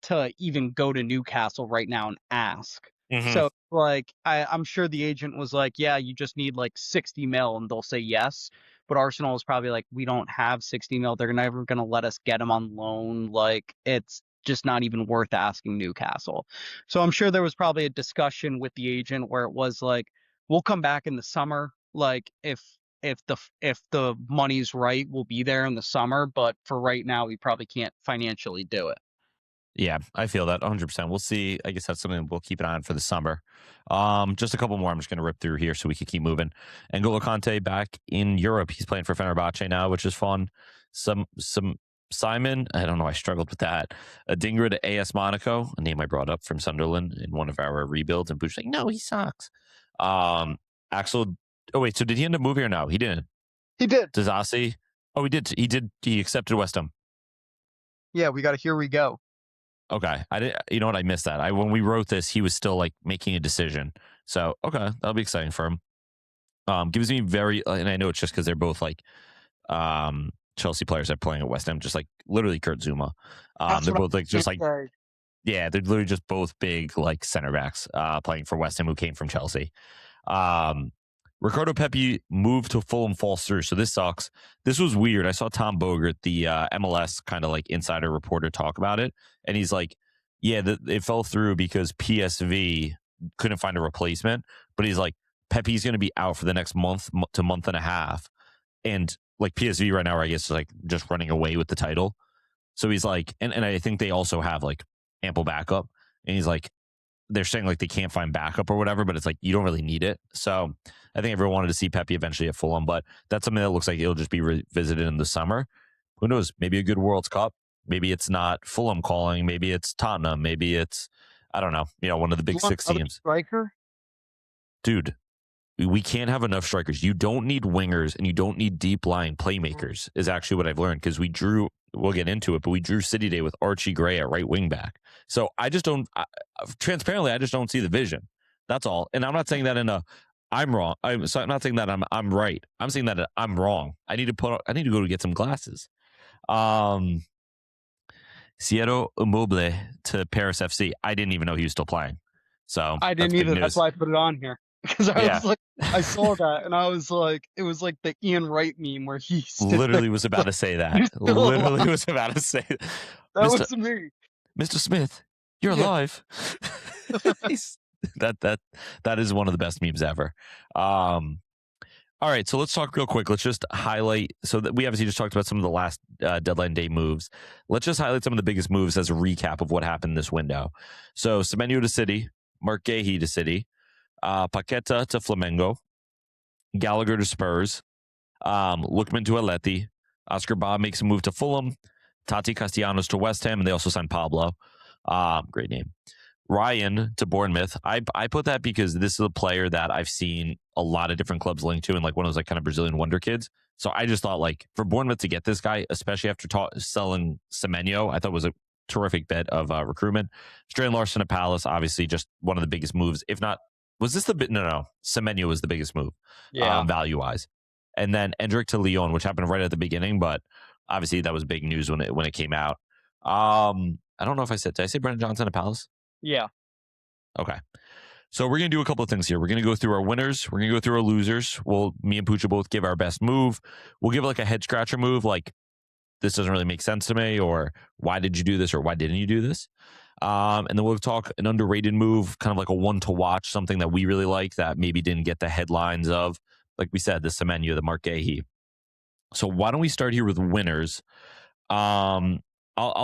to even go to Newcastle right now and ask." So like I'm sure the agent was like, yeah, you just need like 60 mil and they'll say yes. But Arsenal is probably like, we don't have 60 mil. They're never going to let us get him on loan. Like it's just not even worth asking Newcastle. So I'm sure there was probably a discussion with the agent where it was like, we'll come back in the summer. Like if the money's right, we'll be there in the summer. But for right now, we probably can't financially do it. Yeah, I feel that 100%. We'll see. I guess that's something we'll keep an eye on for the summer. Just a couple more. I'm just going to rip through here so we can keep moving. N'Golo Kante back in Europe. He's playing for Fenerbahce now, which is fun. Some Simon, I don't know. I struggled with that. Adingra to AS Monaco, a name I brought up from Sunderland in one of our rebuilds, and Bush like, no, he sucks. Axel. Oh wait, so did he end up moving or no? He didn't. He did. Dizasi. Oh, he did. He did. He accepted West Ham. Yeah, we got a Here We Go. Okay, I did. You know what? I missed that. When we wrote this, he was still like making a decision. So okay, that'll be exciting for him. Gives me and I know it's just because they're both like Chelsea players that are playing at West Ham, just like literally Kurt Zuma. They're both like just like yeah, they're literally just both big like center backs playing for West Ham who came from Chelsea. Ricardo Pepi moved to Fulham, falls through. So this sucks. This was weird. I saw Tom Bogert, the MLS kind of like insider reporter, talk about it. And he's like, yeah, it fell through because PSV couldn't find a replacement. But he's like, Pepe's going to be out for the next month to month and a half. And like PSV right now, I guess, is like just running away with the title. So he's like, and I think they also have like ample backup. And he's like, they're saying like they can't find backup or whatever, but it's like you don't really need it. So I think everyone wanted to see Pepe eventually at Fulham, but that's something that looks like it'll just be revisited in the summer. Who knows? Maybe a good World Cup. Maybe it's not Fulham calling. Maybe it's Tottenham. Maybe it's, I don't know, one of the big six teams. Striker? Dude, we can't have enough strikers. You don't need wingers and you don't need deep line playmakers is actually what I've learned because we'll get into it, but we drew City Day with Archie Gray at right wing back. So I just don't, transparently, I just don't see the vision. That's all. And I'm not saying that I'm wrong. I'm not saying that I'm right. I'm saying that I'm wrong. I need to go to get some glasses. Ciro Immobile to Paris FC. I didn't even know he was still playing. So I didn't either. That's why I put it on here. Because was like, I saw that and I was like, it was like the Ian Wright meme where he literally was about to say that. Literally was about to say that. That was me. Mr. Smith, you're alive. That is one of the best memes ever. All right, so let's talk real quick. Let's just highlight. So that we obviously just talked about some of the last deadline day moves. Let's just highlight some of the biggest moves as a recap of what happened this window. So Semenyo to City, Mark Gahey to City, Paqueta to Flamengo, Gallagher to Spurs, Lookman to Atleti, Oscar Bob makes a move to Fulham, Tati Castellanos to West Ham, and they also signed Pablo. Great name. Ryan to Bournemouth. I put that because this is a player that I've seen a lot of different clubs linked to and like one of those like kind of Brazilian wonder kids. So I just thought like for Bournemouth to get this guy, especially after selling Semenyo, I thought was a terrific bet of recruitment. Strand Larson to Palace, obviously just one of the biggest moves. If not, was this the bit? No. Semenyo was the biggest move, value wise. And then Endrick to Lyon, which happened right at the beginning, but obviously that was big news when it came out. I don't know if did I say Brennan Johnson to Palace? Yeah. Okay. So we're going to do a couple of things here. We're going to go through our winners. We're going to go through our losers. Me and Pucha both give our best move. We'll give like a head scratcher move, like this doesn't really make sense to me, or why did you do this, or why didn't you do this? And then we'll talk an underrated move, kind of like a one to watch, something that we really like that maybe didn't get the headlines of, like we said, the Semenyo, the Mark Gahey. So why don't we start here with winners? I'll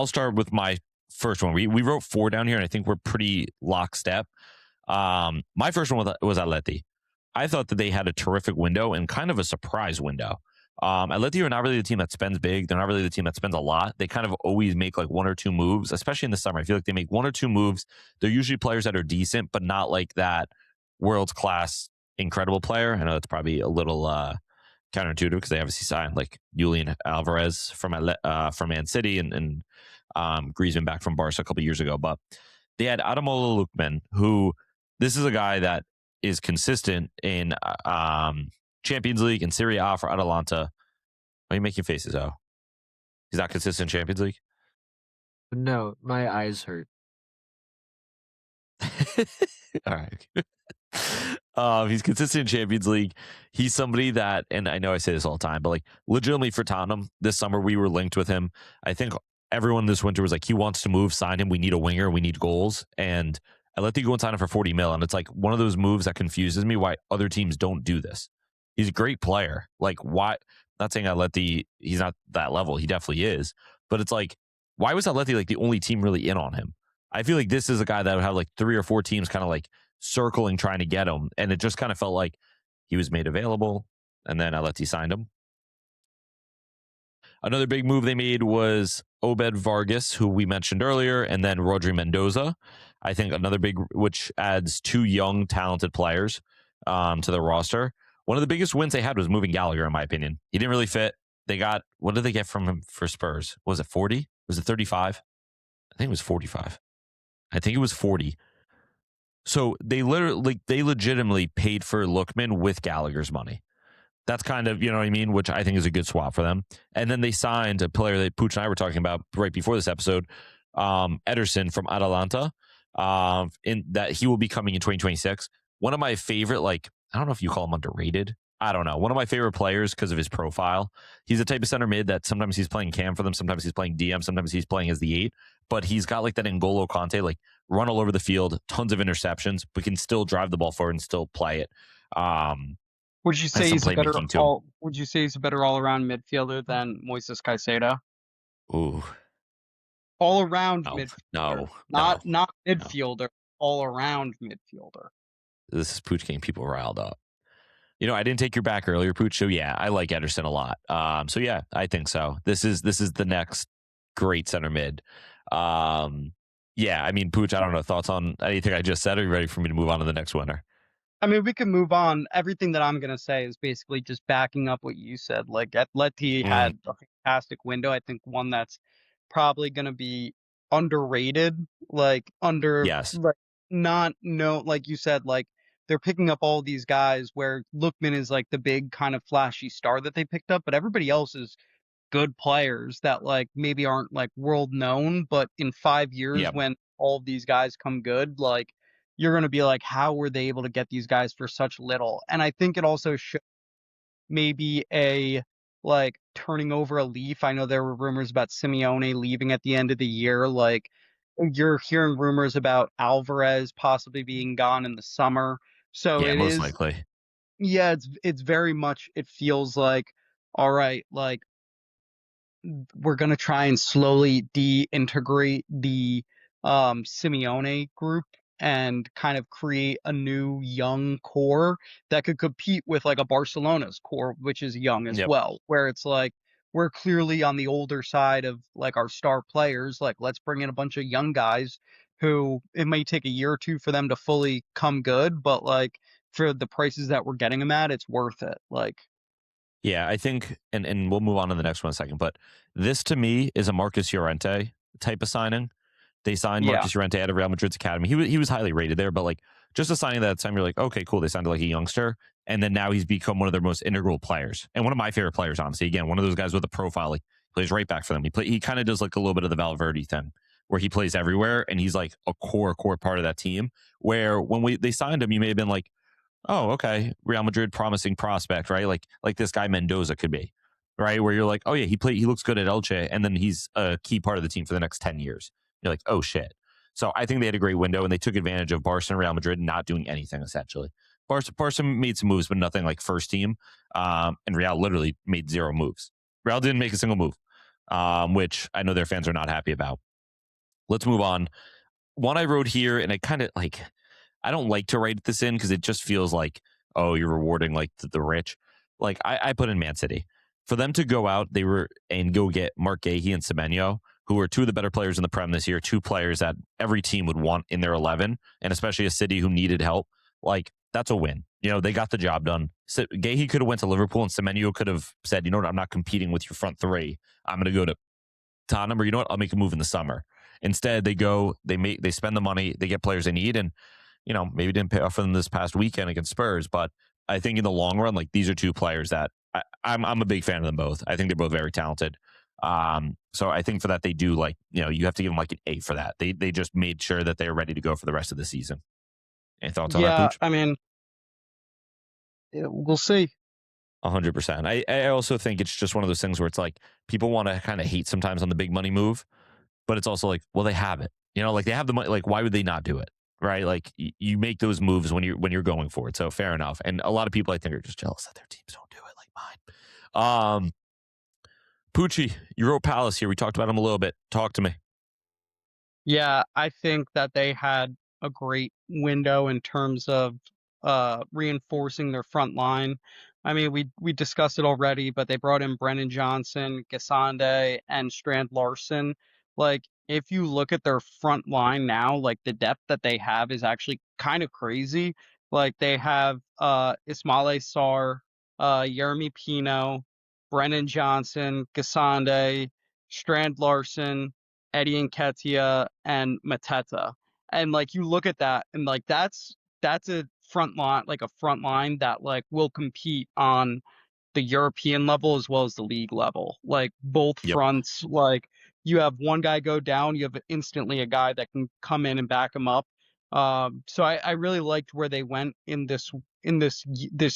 start with my first one. We wrote 4 down here, and I think we're pretty lockstep. My first one was Atleti. I thought that they had a terrific window and kind of a surprise window. Atleti are not really the team that spends big. They're not really the team that spends a lot. They kind of always make like 1 or 2 moves, especially in the summer. I feel like they make 1 or 2 moves. They're usually players that are decent, but not like that world-class incredible player. I know that's probably a little counterintuitive because they obviously signed like Julian Alvarez from Man City and Griezmann back from Barca a couple years ago. But they had Ademola Lookman, who this is a guy that is consistent in Champions League and Serie A for Atalanta. Why are you making faces, oh? He's not consistent in Champions League? No, my eyes hurt. All right. He's consistent in Champions League. He's somebody that, and I know I say this all the time, but like legitimately for Tottenham this summer, we were linked with him. I think everyone this winter was like, he wants to move, sign him. We need a winger. We need goals. And Atleti go and sign him for 40 mil. And it's like one of those moves that confuses me why other teams don't do this. He's a great player. Like, why? Not saying Atleti, he's not that level. He definitely is. But it's like, why was Atleti like the only team really in on him? I feel like this is a guy that would have like 3 or 4 teams kind of like circling, trying to get him. And it just kind of felt like he was made available. And then Atleti signed him. Another big move they made was Obed Vargas, who we mentioned earlier, and then Rodri Mendoza. I think another big, which adds 2 young, talented players to the roster. One of the biggest wins they had was moving Gallagher, in my opinion. He didn't really fit. They got, what did they get from him for Spurs? Was it 40? Was it 35? I think it was 45. I think it was 40. So they legitimately paid for Lookman with Gallagher's money. That's kind of, you know what I mean? Which I think is a good swap for them. And then they signed a player that Pooch and I were talking about right before this episode, Ederson from Atalanta, in that he will be coming in 2026. One of my favorite, like, I don't know if you call him underrated. I don't know. One of my favorite players because of his profile. He's the type of center mid that sometimes he's playing cam for them, sometimes he's playing DM, sometimes he's playing as the 8. But he's got like that N'Golo Conte, like run all over the field, tons of interceptions, but can still drive the ball forward and still play it. Would you say he's a better playmaking to him. would you say he's a better all-around midfielder than Moises Caicedo? Ooh, All-around no, midfielder. no. Not midfielder, all-around midfielder. This is Pooch getting people riled up. You know, I didn't take your back earlier, Pooch. So yeah, I like Ederson a lot. So yeah, I think so. This is the next great center mid. Yeah, I mean, Pooch, I don't know, thoughts on anything I just said? Are you ready for me to move on to the next winner? I mean, we can move on. Everything that I'm going to say is basically just backing up what you said. Like, Atleti had a fantastic window. I think one that's probably going to be underrated. Like, Yes. like, like you said, like, they're picking up all these guys where Lookman is like the big kind of flashy star that they picked up, but everybody else is good players that like maybe aren't like world known, but in 5 years Yep. when all of these guys come good, like you're going to be like, how were they able to get these guys for such little? And I think it also should maybe a like turning over a leaf. I know there were rumors about Simeone leaving at the end of the year. Like you're hearing rumors about Alvarez possibly being gone in the summer. So Yeah, it most is, likely. yeah, it's very much, it feels like, all right, like we're going to try and slowly de-integrate the Simeone group and kind of create a new young core that could compete with like a Barcelona's core, which is young as Yep. well, where it's like we're clearly on the older side of like our star players. Like, let's bring in a bunch of young guys who it may take a year or two for them to fully come good, but like for the prices that we're getting them at, it's worth it. Like, Yeah, I think, and we'll move on to the next one in a second, but this to me is a Marcus Llorente type of signing. They signed yeah, Marcus Llorente out of Real Madrid's academy. He was highly rated there, but like just a signing that time, you're like, okay, cool. They signed like a youngster, and then now he's become one of their most integral players and one of my favorite players. Honestly, again, one of those guys with a profile. Like plays right back for them. He kind of does like a little bit of the Valverde thing, where he plays everywhere, and he's like a core part of that team. Where when they signed him, you may have been like, oh, okay, Real Madrid promising prospect, right? Like this guy Mendoza could be, right? Where you're like, oh yeah, he looks good at Elche, and then he's a key part of the team for the next 10 years. You're like, oh shit. So I think they had a great window, and they took advantage of Barca and Real Madrid not doing anything essentially. Barca made some moves, but nothing like first team. And Real literally made 0 moves. Real didn't make a single move, which I know their fans are not happy about. Let's move on. One I wrote here, and I kind of like, I don't like to write this in because it just feels like, oh, you're rewarding like the rich. Like I put in Man City. For them to go out, and go get Mark Gahey and Semenyo, who are 2 of the better players in the Prem this year, 2 players that every team would want in their 11, and especially a City who needed help. Like, that's a win. You know, they got the job done. So, Gahey could have went to Liverpool, and Semenyo could have said, you know what, I'm not competing with your front 3. I'm going to go to Tottenham, or you know what, I'll make a move in the summer. Instead, they spend the money, they get players they need, and you know, maybe didn't pay off for them this past weekend against Spurs, but I think in the long run, like these are 2 players that I'm a big fan of them both. I think they're both very talented. So I think for that they do, like, you know, you have to give them like an A for that. They just made sure that they are ready to go for the rest of the season. Any thoughts on that, yeah. Pooch? I mean, we'll see. 100%. I also think it's just one of those things where it's like people want to kind of hate sometimes on the big money move. but it's also like, well, they have it. Like they have the money. Like, why would they not do it? Right? Like you make those moves when you're going for it. So fair enough. And a lot of people I think are just jealous that their teams don't do it like mine. Poochie, Euro Palace here. We talked about them a little bit. Talk to me. Yeah, I think that they had a great window in terms of reinforcing their front line. I mean, we discussed it already, but they brought in Brennan Johnson, Gasande, and Strand Larson. Like, if you look at their front line now, like the depth that they have is actually kind of crazy. Like they have Ismail Sarr, Jeremy Pino, Brennan Johnson, Gasande, Strand Larson, Eddie Nketiah, and Mateta. And like you look at that and like that's a front line, like a front line that like will compete on the European level as well as the league level. Like both Yep. fronts, like you have one guy go down, you have instantly a guy that can come in and back him up. So I really liked where they went in this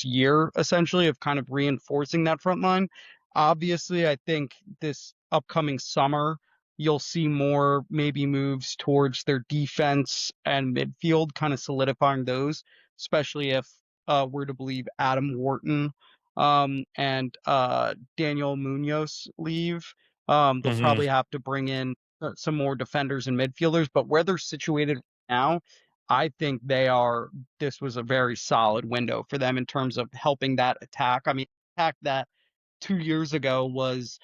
year, essentially, of kind of reinforcing that front line. Obviously, I think this upcoming summer you'll see more maybe moves towards their defense and midfield, kind of solidifying those, especially if we're to believe Adam Wharton and Daniel Munoz leave. They'll probably have to bring in some more defenders and midfielders, but where they're situated now, I think this was a very solid window for them in terms of helping that attack. I mean, attack that 2 years ago was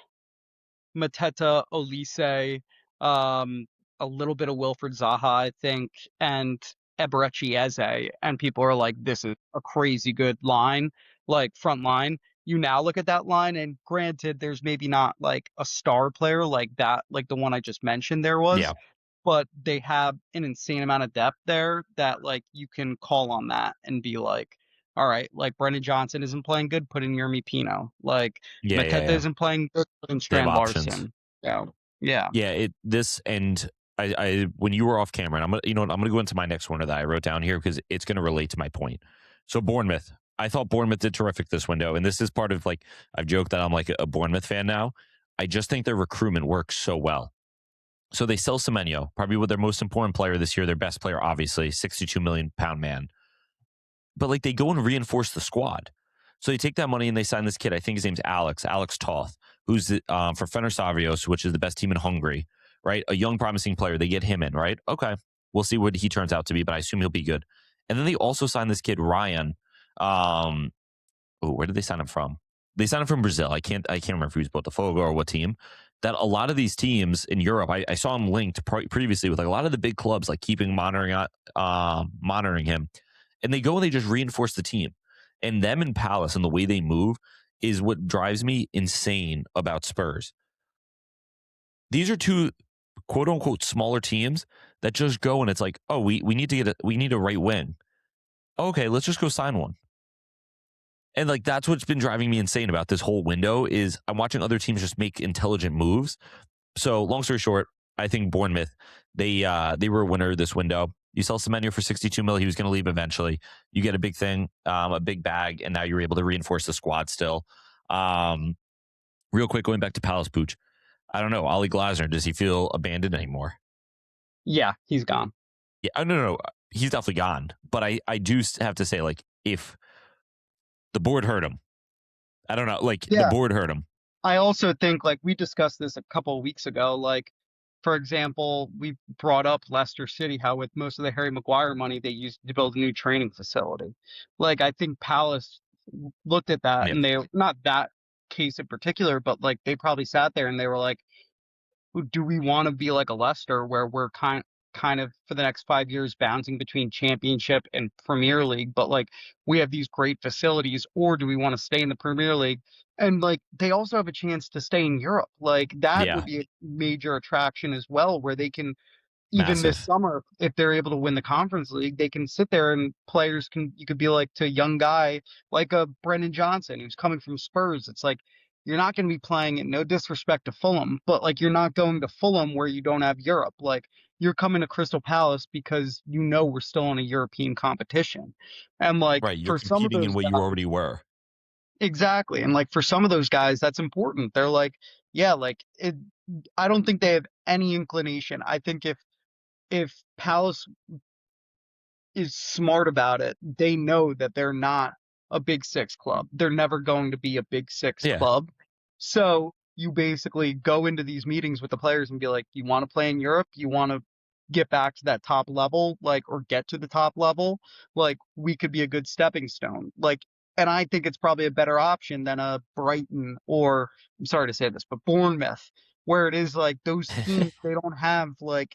Mateta, Olise, a little bit of Wilfred Zaha, I think, and Eberechi Eze. And people are like, this is a crazy good line, like front line. You now look at that line, and granted, there's maybe not like a star player like that, like the one I just mentioned there was, Yeah. but they have an insane amount of depth there that like you can call on that and be like, all right, like Brennan Johnson isn't playing good, put in Yermi Pino. Like Yeah. Mateta isn't playing good, put in They have Strand options. Larson. Yeah. I when you were off camera, and I'm gonna go into my next one that I wrote down here because it's gonna relate to my point. So Bournemouth, I thought Bournemouth did terrific this window, and this is part of like I've joked that I'm like a Bournemouth fan now. I just think their recruitment works so well. So they sell Semenyo, probably with their most important player this year, their best player, obviously, £62 million man. But like they go and reinforce the squad. So they take that money and they sign this kid. I think his name's Alex Toth, who's for Fenerbahce, which is the best team in Hungary, right? A young, promising player. They get him in, right? Okay, we'll see what he turns out to be, but I assume he'll be good. And then they also sign this kid Ryan. Where did they sign him from? They signed him from Brazil. I can't remember if he was Botafogo or what team. That a lot of these teams in Europe, I saw him linked previously with like a lot of the big clubs, like monitoring him, and they go and they just reinforce the team. And them in Palace and the way they move is what drives me insane about Spurs. These are two quote unquote smaller teams that just go and it's like, oh, we need a right wing. Okay, let's just go sign one. And like that's what's been driving me insane about this whole window is I'm watching other teams just make intelligent moves. So long story short, I think Bournemouth, they were a winner this window. You sell Semenyo for $62 million. He was going to leave eventually. You get a big thing, a big bag, and now you're able to reinforce the squad still. Real quick, going back to Palace, Pooch. I don't know. Ollie Glasner, does he feel abandoned anymore? Yeah, he's gone. Yeah, no. He's definitely gone. But I do have to say, like, if the board hurt him, I don't know. Like, the board hurt him. I also think, like, we discussed this a couple of weeks ago, like, for example, we brought up Leicester City, how with most of the Harry Maguire money, they used to build a new training facility. Like, I think Palace looked at that and they, not that case in particular, but like they probably sat there and they were like, do we want to be like a Leicester where we're kind of for the next 5 years bouncing between Championship and Premier League, but like we have these great facilities, or do we want to stay in the Premier League? And like they also have a chance to stay in Europe. Like that would be a major attraction as well, where they can even this summer, if they're able to win the Conference League, they can sit there and you could be like to a young guy like a Brennan Johnson who's coming from Spurs. It's like you're not going to be playing it, no disrespect to Fulham, but like you're not going to Fulham where you don't have Europe. Like you're coming to Crystal Palace because you know we're still in a European competition. And like you're competing in what you already were. Exactly. And like for some of those guys, that's important. They're like, yeah, like I don't think they have any inclination. I think if Palace is smart about it, they know that they're not a Big Six club. They're never going to be a Big Six Yeah. club. So you basically go into these meetings with the players and be like, you want to play in Europe? You want to get back to that top level, like, or get to the top level? Like, we could be a good stepping stone. Like, and I think it's probably a better option than a Brighton or, I'm sorry to say this, but Bournemouth, where it is like those teams, they don't have like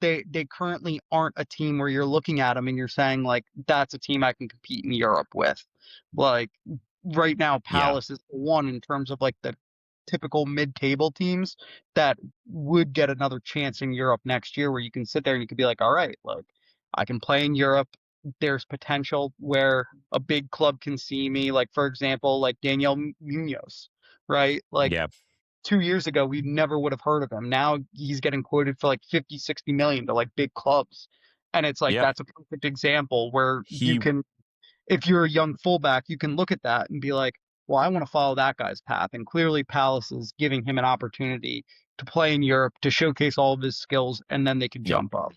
they currently aren't a team where you're looking at them and you're saying like that's a team I can compete in Europe with. Like right now, Yeah. Palace is the one in terms of like the typical mid-table teams that would get another chance in Europe next year, where you can sit there and you could be like, all right, like I can play in Europe. There's potential where a big club can see me. Like for example, like Daniel Munoz, right? Like Yeah. 2 years ago, we never would have heard of him. Now he's getting quoted for like 50, 60 million to like big clubs. And it's like, Yeah. that's a perfect example where you He can, if you're a young fullback, you can look at that and be like, well, I want to follow that guy's path. And clearly Palace is giving him an opportunity to play in Europe, to showcase all of his skills, and then they could Yep. jump up.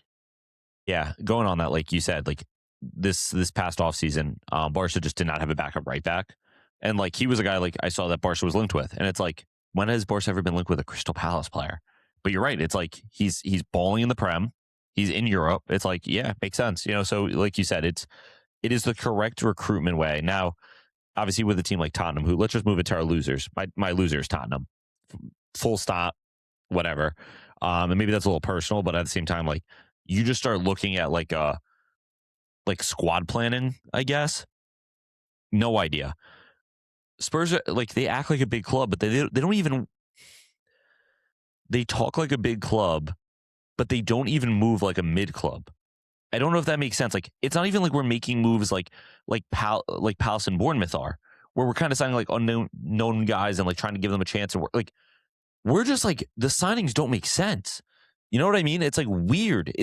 Yeah, going on that, like you said, like this past offseason, Barca just did not have a backup right back. And like he was a guy like I saw that Barca was linked with. And it's like, when has Barca ever been linked with a Crystal Palace player? But you're right. It's like he's balling in the Prem. He's in Europe. It's like, yeah, makes sense. You know, so like you said, it is the correct recruitment way. Now, obviously with a team like Tottenham, who let's just move it to our losers. My losers, Tottenham. Full stop, whatever. And maybe that's a little personal, but at the same time, like you just start looking at like squad planning, I guess. No idea. Spurs are, like they act like a big club, but they don't even. They talk like a big club, but they don't even move like a mid club. I don't know if that makes sense. Like it's not even like we're making moves like Palace and Bournemouth are, where we're kind of signing like unknown guys and like trying to give them a chance. And we're just like the signings don't make sense. You know what I mean? It's like weird.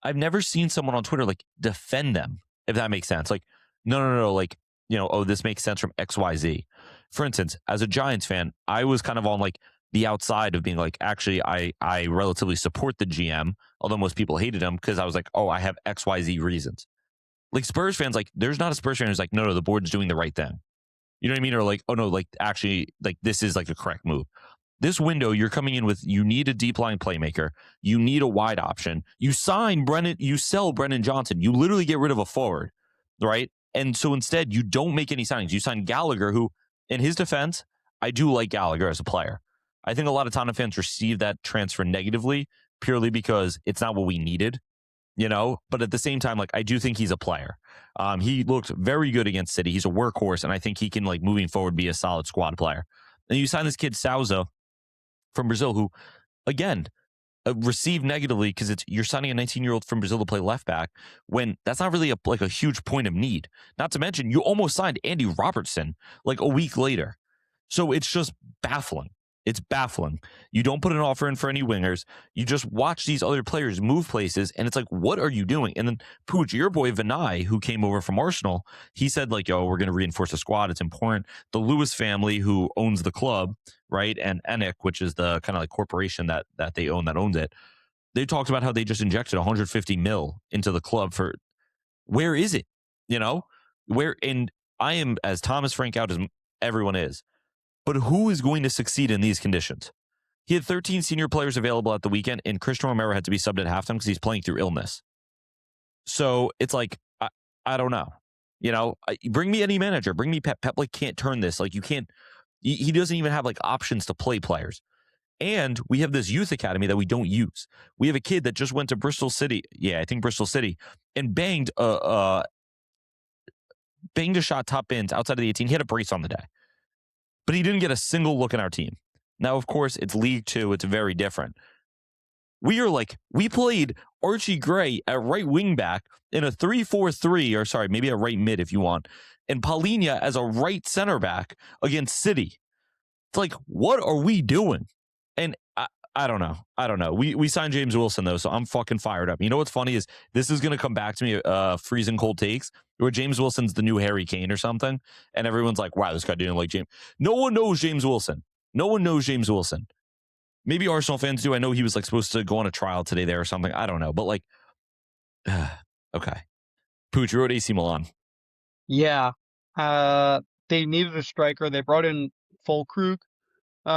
I've never seen someone on Twitter like defend them, if that makes sense. Like, no, like, you know, oh, this makes sense from XYZ. For instance, as a Giants fan, I was kind of on like the outside of being like, actually, I relatively support the GM, although most people hated him because I was like, oh, I have XYZ reasons. Like Spurs fans, like, there's not a Spurs fan who's like, no, the board's doing the right thing. You know what I mean? Or like, oh no, like actually, like this is like a correct move. This window, you're coming in with, you need a deep line playmaker. You need a wide option. You sell Brennan Johnson. You literally get rid of a forward, right? And so instead, you don't make any signings. You sign Gallagher, who, in his defense, I do like Gallagher as a player. I think a lot of Tottenham fans receive that transfer negatively purely because it's not what we needed, you know? But at the same time, like, I do think he's a player. He looked very good against City. He's a workhorse, and I think he can, like, moving forward, be a solid squad player. And you sign this kid, Souza, from Brazil, who, again, received negatively because you're signing a 19-year-old from Brazil to play left back when that's not really a huge point of need. Not to mention, you almost signed Andy Robertson like a week later. So it's just baffling. It's baffling. You don't put an offer in for any wingers. You just watch these other players move places, and it's like, what are you doing? And then Pooch, your boy Vinay, who came over from Arsenal, he said like, yo, we're going to reinforce the squad. It's important. The Lewis family, who owns the club, right, and ENIC, which is the kind of like corporation that they own, that owns it, they talked about how they just injected 150 mil into the club for, where is it? You know, where, and I am as Thomas Frank out as everyone is. But who is going to succeed in these conditions? He had 13 senior players available at the weekend, and Christian Romero had to be subbed at halftime because he's playing through illness. So it's like, I don't know. You know, bring me any manager. Bring me Pep. Pep like can't turn this. Like you can't. He doesn't even have like options to play players. And we have this youth academy that we don't use. We have a kid that just went to Bristol City. Yeah, I think Bristol City, and banged a shot top bins outside of the 18. He had a brace on the day. But he didn't get a single look in our team. Now, of course, it's League Two. It's very different. We played Archie Gray at right wing back in a 3-4-3, or sorry, maybe a right mid if you want, and Paulinho as a right center back against City. It's like, what are we doing? And I don't know. I don't know. We signed James Wilson, though, so I'm fucking fired up. You know what's funny is this is going to come back to me, freezing cold takes, where James Wilson's the new Harry Kane or something, and everyone's like, wow, this guy didn't like James. No one knows James Wilson. No one knows James Wilson. Maybe Arsenal fans do. I know he was like supposed to go on a trial today there or something. I don't know. But like, okay. Pooch, you wrote AC Milan. Yeah. They needed a striker. They brought in Fulkrug, who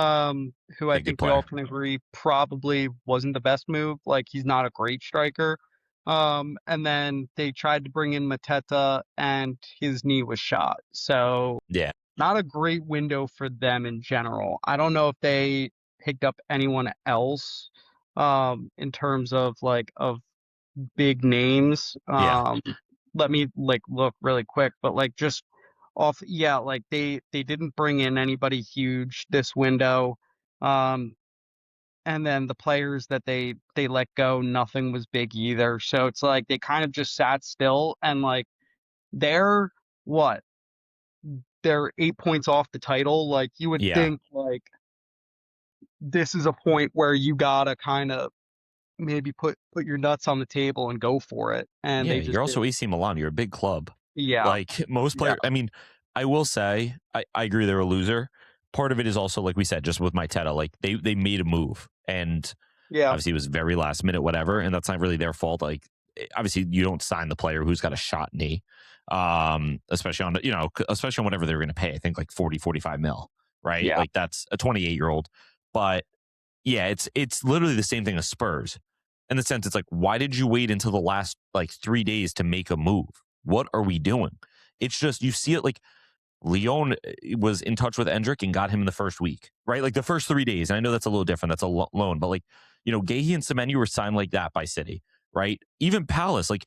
I Good think we player. all can agree probably wasn't the best move. Like, he's not a great striker. And then they tried to bring in Mateta, and his knee was shot. So Yeah. not a great window for them in general. I don't know if they picked up anyone else, in terms of big names. Yeah. Let me look really quick, but just off, yeah, they didn't bring in anybody huge this window. And then the players that they let go, nothing was big either. So it's like they kind of just sat still, and they're what? They're 8 points off the title. Like, you would Yeah. think this is a point where you gotta kind of maybe put your nuts on the table and go for it. And Yeah. they just You're also didn't. AC Milan. You're a big club. Yeah. Like most players, I mean, I will say, I agree they're a loser. Part of it is also, like we said, just with Mateta, like they made a move, and Yeah. obviously it was very last minute, whatever, and that's not really their fault. Like, obviously you don't sign the player who's got a shot knee, especially on especially on whatever they're going to pay. I think like 40-45 mil, right? Yeah. Like, that's a 28-year-old. But yeah, it's literally the same thing as Spurs. In the sense, it's like, why did you wait until the last 3 days to make a move? What are we doing? It's just, you see it, like Lyon was in touch with Endrick and got him in the first week, right? Like the first 3 days. And I know that's a little different. That's a loan, but Guehi and Semenyo were signed like that by City, right? Even Palace, like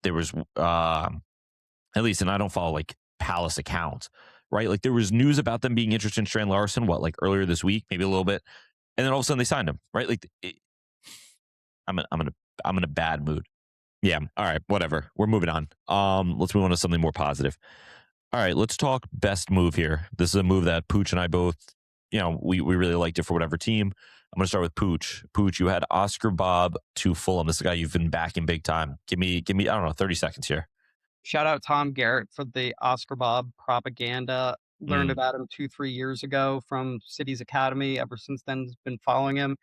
there was, at least, and I don't follow Palace accounts, right? Like there was news about them being interested in Strand Larson, earlier this week, maybe a little bit. And then all of a sudden they signed him, right? Like, I'm in a bad mood. Yeah. All right. Whatever. We're moving on. Let's move on to something more positive. All right. Let's talk best move here. This is a move that Pooch and I both, we really liked it for whatever team. I'm going to start with Pooch. Pooch, you had Oscar Bob to Fulham. This is a guy you've been backing big time. Give me, I don't know, 30 seconds here. Shout out Tom Garrett for the Oscar Bob propaganda. Learned about him 2-3 years ago from City's Academy. Ever since then, has been following him.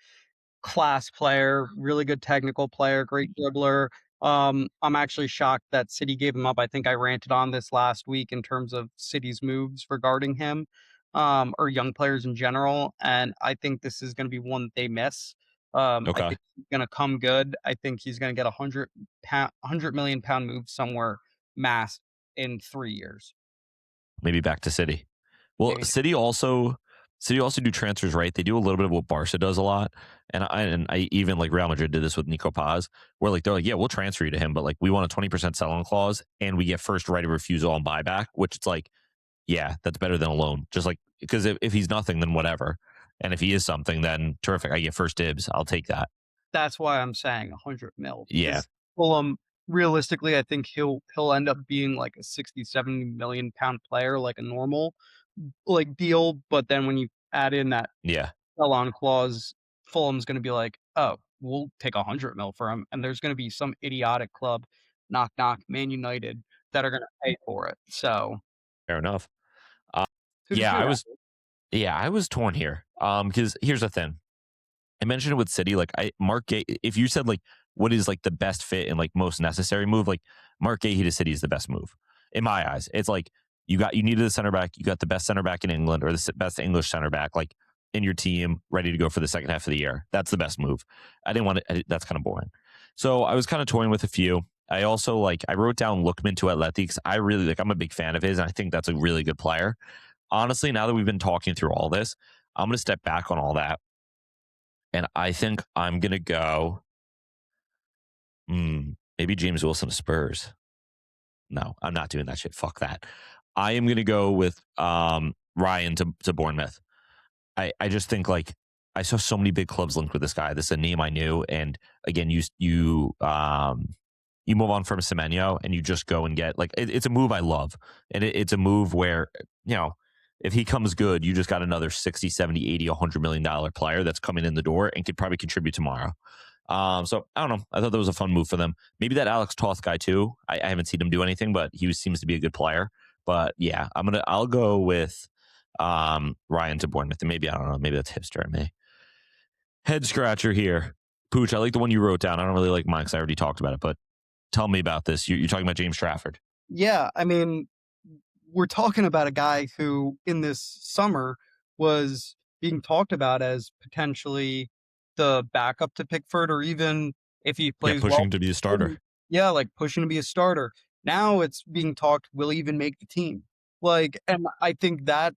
Class player, really good technical player, great dribbler. I'm actually shocked that City gave him up. I think I ranted on this last week in terms of City's moves regarding him, or young players in general. And I think this is going to be one that they miss. I Okay. think he's going to come good. I think he's going to get £100 million move somewhere mass in 3 years. Maybe back to City. Well, Maybe. City also do transfers, right? They do a little bit of what Barca does a lot. And I even Real Madrid did this with Nico Paz, where they're like, yeah, we'll transfer you to him, but we want a 20% sell-on clause and we get first right of refusal on buyback, which it's yeah, that's better than a loan. Just because if he's nothing, then whatever. And if he is something, then terrific. I get first dibs. I'll take that. That's why I'm saying 100 mil. Yeah. Fulham, realistically, I think he'll end up being a 60-70 million pound player, like a normal deal. But then when you add in that sell-on clause, Fulham's going to be like, oh, we'll take 100 mil for him, and there's going to be some idiotic club, knock knock, Man United, that are going to pay for it. So fair enough. who did Yeah, you I was torn here. Because here's the thing. I mentioned it with City. Mark Gay, if you said what is the best fit and most necessary move, Mark Gahey to City is the best move in my eyes. It's you needed a center back. You got the best center back in England, or the best English center back in your team, ready to go for the second half of the year. That's the best move. I didn't want it. That's kind of boring. So I was kind of toying with a few. I also I wrote down Lookman to Atleti. I really I'm a big fan of his, and I think that's a really good player. Honestly, now that we've been talking through all this, I'm going to step back on all that. And I think I'm going to go, maybe James Wilson to Spurs. No, I'm not doing that shit. Fuck that. I am going to go with Ryan to Bournemouth. I just think I saw so many big clubs linked with this guy. This is a name I knew. And again, you move on from Semenyo and you just go and get it's a move I love. And it's a move where, if he comes good, you just got another 60, 70, 80, $100 million player that's coming in the door and could probably contribute tomorrow. So I don't know. I thought that was a fun move for them. Maybe that Alex Toth guy too. I haven't seen him do anything, but he seems to be a good player. But yeah, I'll go with Ryan to Bournemouth. And maybe, I don't know, maybe that's hipster at me. Head scratcher here. Pooch, I like the one you wrote down. I don't really like mine because I already talked about it, but tell me about this. You're talking about James Trafford. Yeah, I mean, we're talking about a guy who in this summer was being talked about as potentially the backup to Pickford, or even if he Yeah, plays well, pushing to be a starter. yeah, like pushing to be a starter. Now it's being talked, will he even make the team? Like, and I think that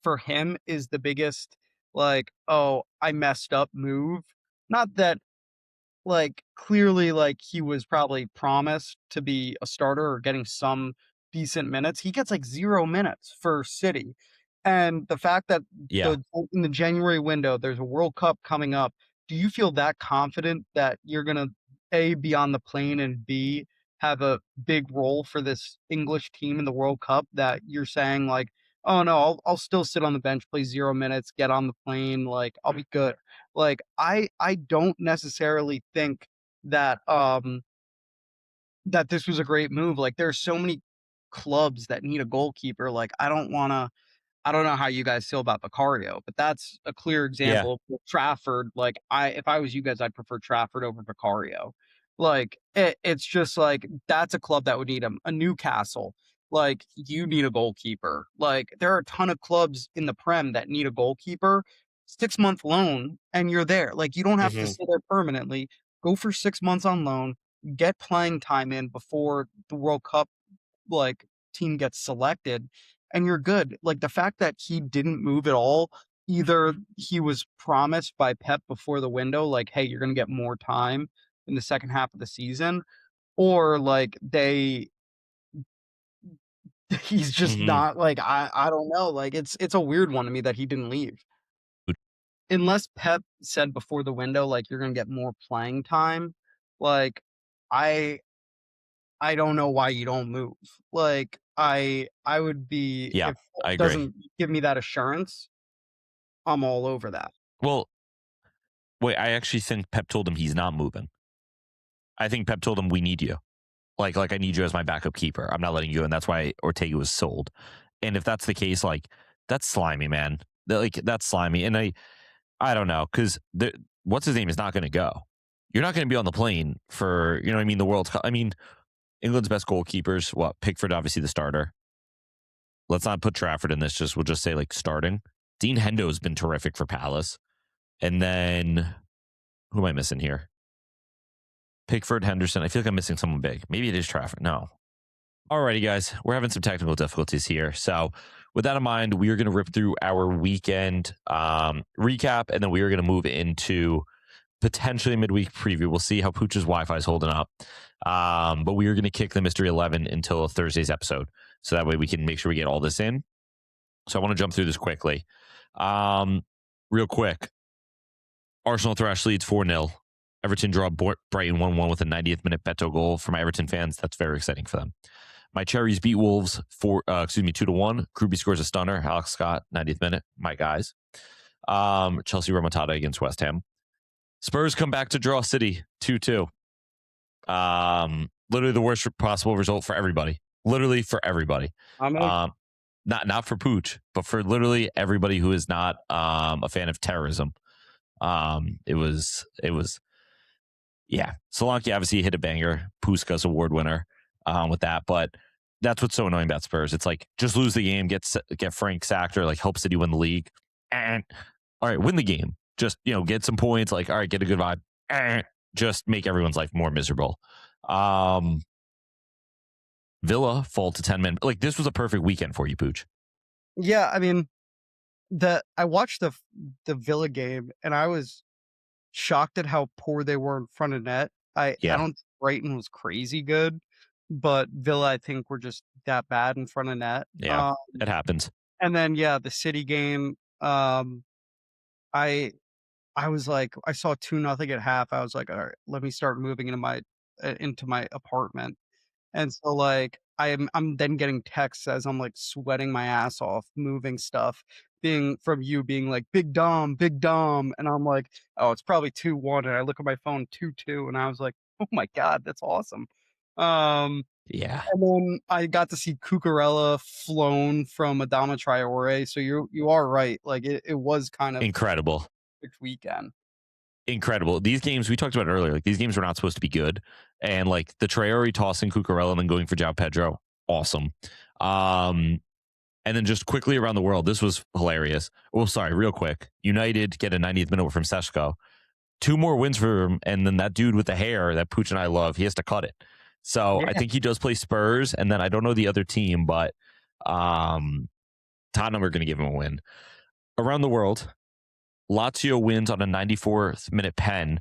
for him is the biggest, like, oh, I messed up move. Not that, like, clearly, like, he was probably promised to be a starter or getting some decent minutes. He gets, like, 0 minutes for City, and the fact that Yeah. the in the January window, there's a World Cup coming up, do you feel that confident that you're gonna, A, be on the plane, and B, have a big role for this English team in the World Cup, that you're saying, like, "Oh, no, I'll still sit on the bench, play 0 minutes, get on the plane, like, I'll be good." Like, I don't necessarily think that, that this was a great move. Like, there's so many clubs that need a goalkeeper. Like, I don't know how you guys feel about Vicario, but that's a clear Yeah. example of Trafford. Like, if I was you guys, I'd prefer Trafford over Vicario. Like, it's just like that's a club that would need him. A Newcastle, like, you need a goalkeeper. Like, there are a ton of clubs in the Prem that need a goalkeeper. 6-month loan, and you're there. Like, you don't have to Mhm. stay there permanently. Go for 6 months on loan. Get playing time in before the World Cup, like, team gets selected, and you're good. Like, the fact that he didn't move at all, either he was promised by Pep before the window, like, "Hey, you're gonna get more time in the second half of the season," or, like, he's just Mhm. not, like, I don't know, like, it's a weird one to me that he didn't leave. Unless Pep said before the window, like, "You're gonna get more playing time," like, I I don't know why you don't move. Like, I would be, Yeah, if I Pep agree. doesn't give me that assurance, I'm all over that. Well, wait, I actually think Pep told him he's not moving. I think Pep told him we need you. Like I need you as my backup keeper. I'm not letting you, and that's why Ortega was sold. And if that's the case, like that's slimy, man. Like that's slimy. And I don't know because what's his name is not going to go. You're not going to be on the plane for you know what I mean. The World Cup. I mean, England's best goalkeepers. What Pickford, obviously the starter. Let's not put Trafford in this. We'll just say like starting. Dean Hendo has been terrific for Palace. And then who am I missing here? Pickford, Henderson. I feel like I'm missing someone big. Maybe it is Trafford. No. Alrighty, guys. We're having some technical difficulties here. So, with that in mind, we are going to rip through our weekend recap, and then we are going to move into potentially a midweek preview. We'll see how Pooch's Wi-Fi is holding up. But we are going to kick the Mystery 11 until Thursday's episode. So that way we can make sure we get all this in. So I want to jump through this quickly. Real quick. Arsenal thrash Leeds 4-0. Everton draw Brighton 1-1 with a 90th minute Beto goal for my Everton fans. That's very exciting for them. My Cherries beat Wolves 2-1. Kruby scores a stunner. Alex Scott, 90th minute. My guys. Chelsea remontada against West Ham. Spurs come back to draw City 2-2. Literally the worst possible result for everybody. Literally for everybody. Not for Pooch, but for literally everybody who is not a fan of terrorism. It was yeah. Solanke obviously hit a banger. Puskas award winner with that, but that's what's so annoying about Spurs. It's like just lose the game, get Frank sacked, or like help City win the league, and all right, win the game. Just get some points. Like all right, get a good vibe, and just make everyone's life more miserable. Villa fall to 10 men. Like this was a perfect weekend for you, Pooch. Yeah, I mean, I watched the Villa game, and I was shocked at how poor they were in front of net. I Yeah. don't think Brighton was crazy good, but Villa, I think, were just that bad in front of net. Yeah, it happens. And then, yeah, the City game, I I was like, I saw 2-0 at half. I was like, all right, let me start moving into my apartment. And so, like, I'm then getting texts as I'm, like, sweating my ass off, moving stuff, being from you being like, Big Dom," and I'm like, "Oh, it's probably 2-1," and I look at my phone, 2-2, and I was like, "Oh my god, that's awesome." Yeah. And then I got to see Cucurella flown from Adama Traore. So you are right. Like it was kind of Incredible. a weekend. Incredible. These games we talked about earlier, like these games were not supposed to be good. And like the Traore tossing Cucurella and then going for João Pedro, awesome. And then just quickly around the world, this was hilarious. Well, sorry, real quick. United get a 90th minute from Seshko. 2 more wins for him, and then that dude with the hair that Pooch and I love, he has to cut it. So I think he does play Spurs, and then I don't know the other team, but Tottenham are going to give him a win. Around the world, Lazio wins on a 94th minute pen.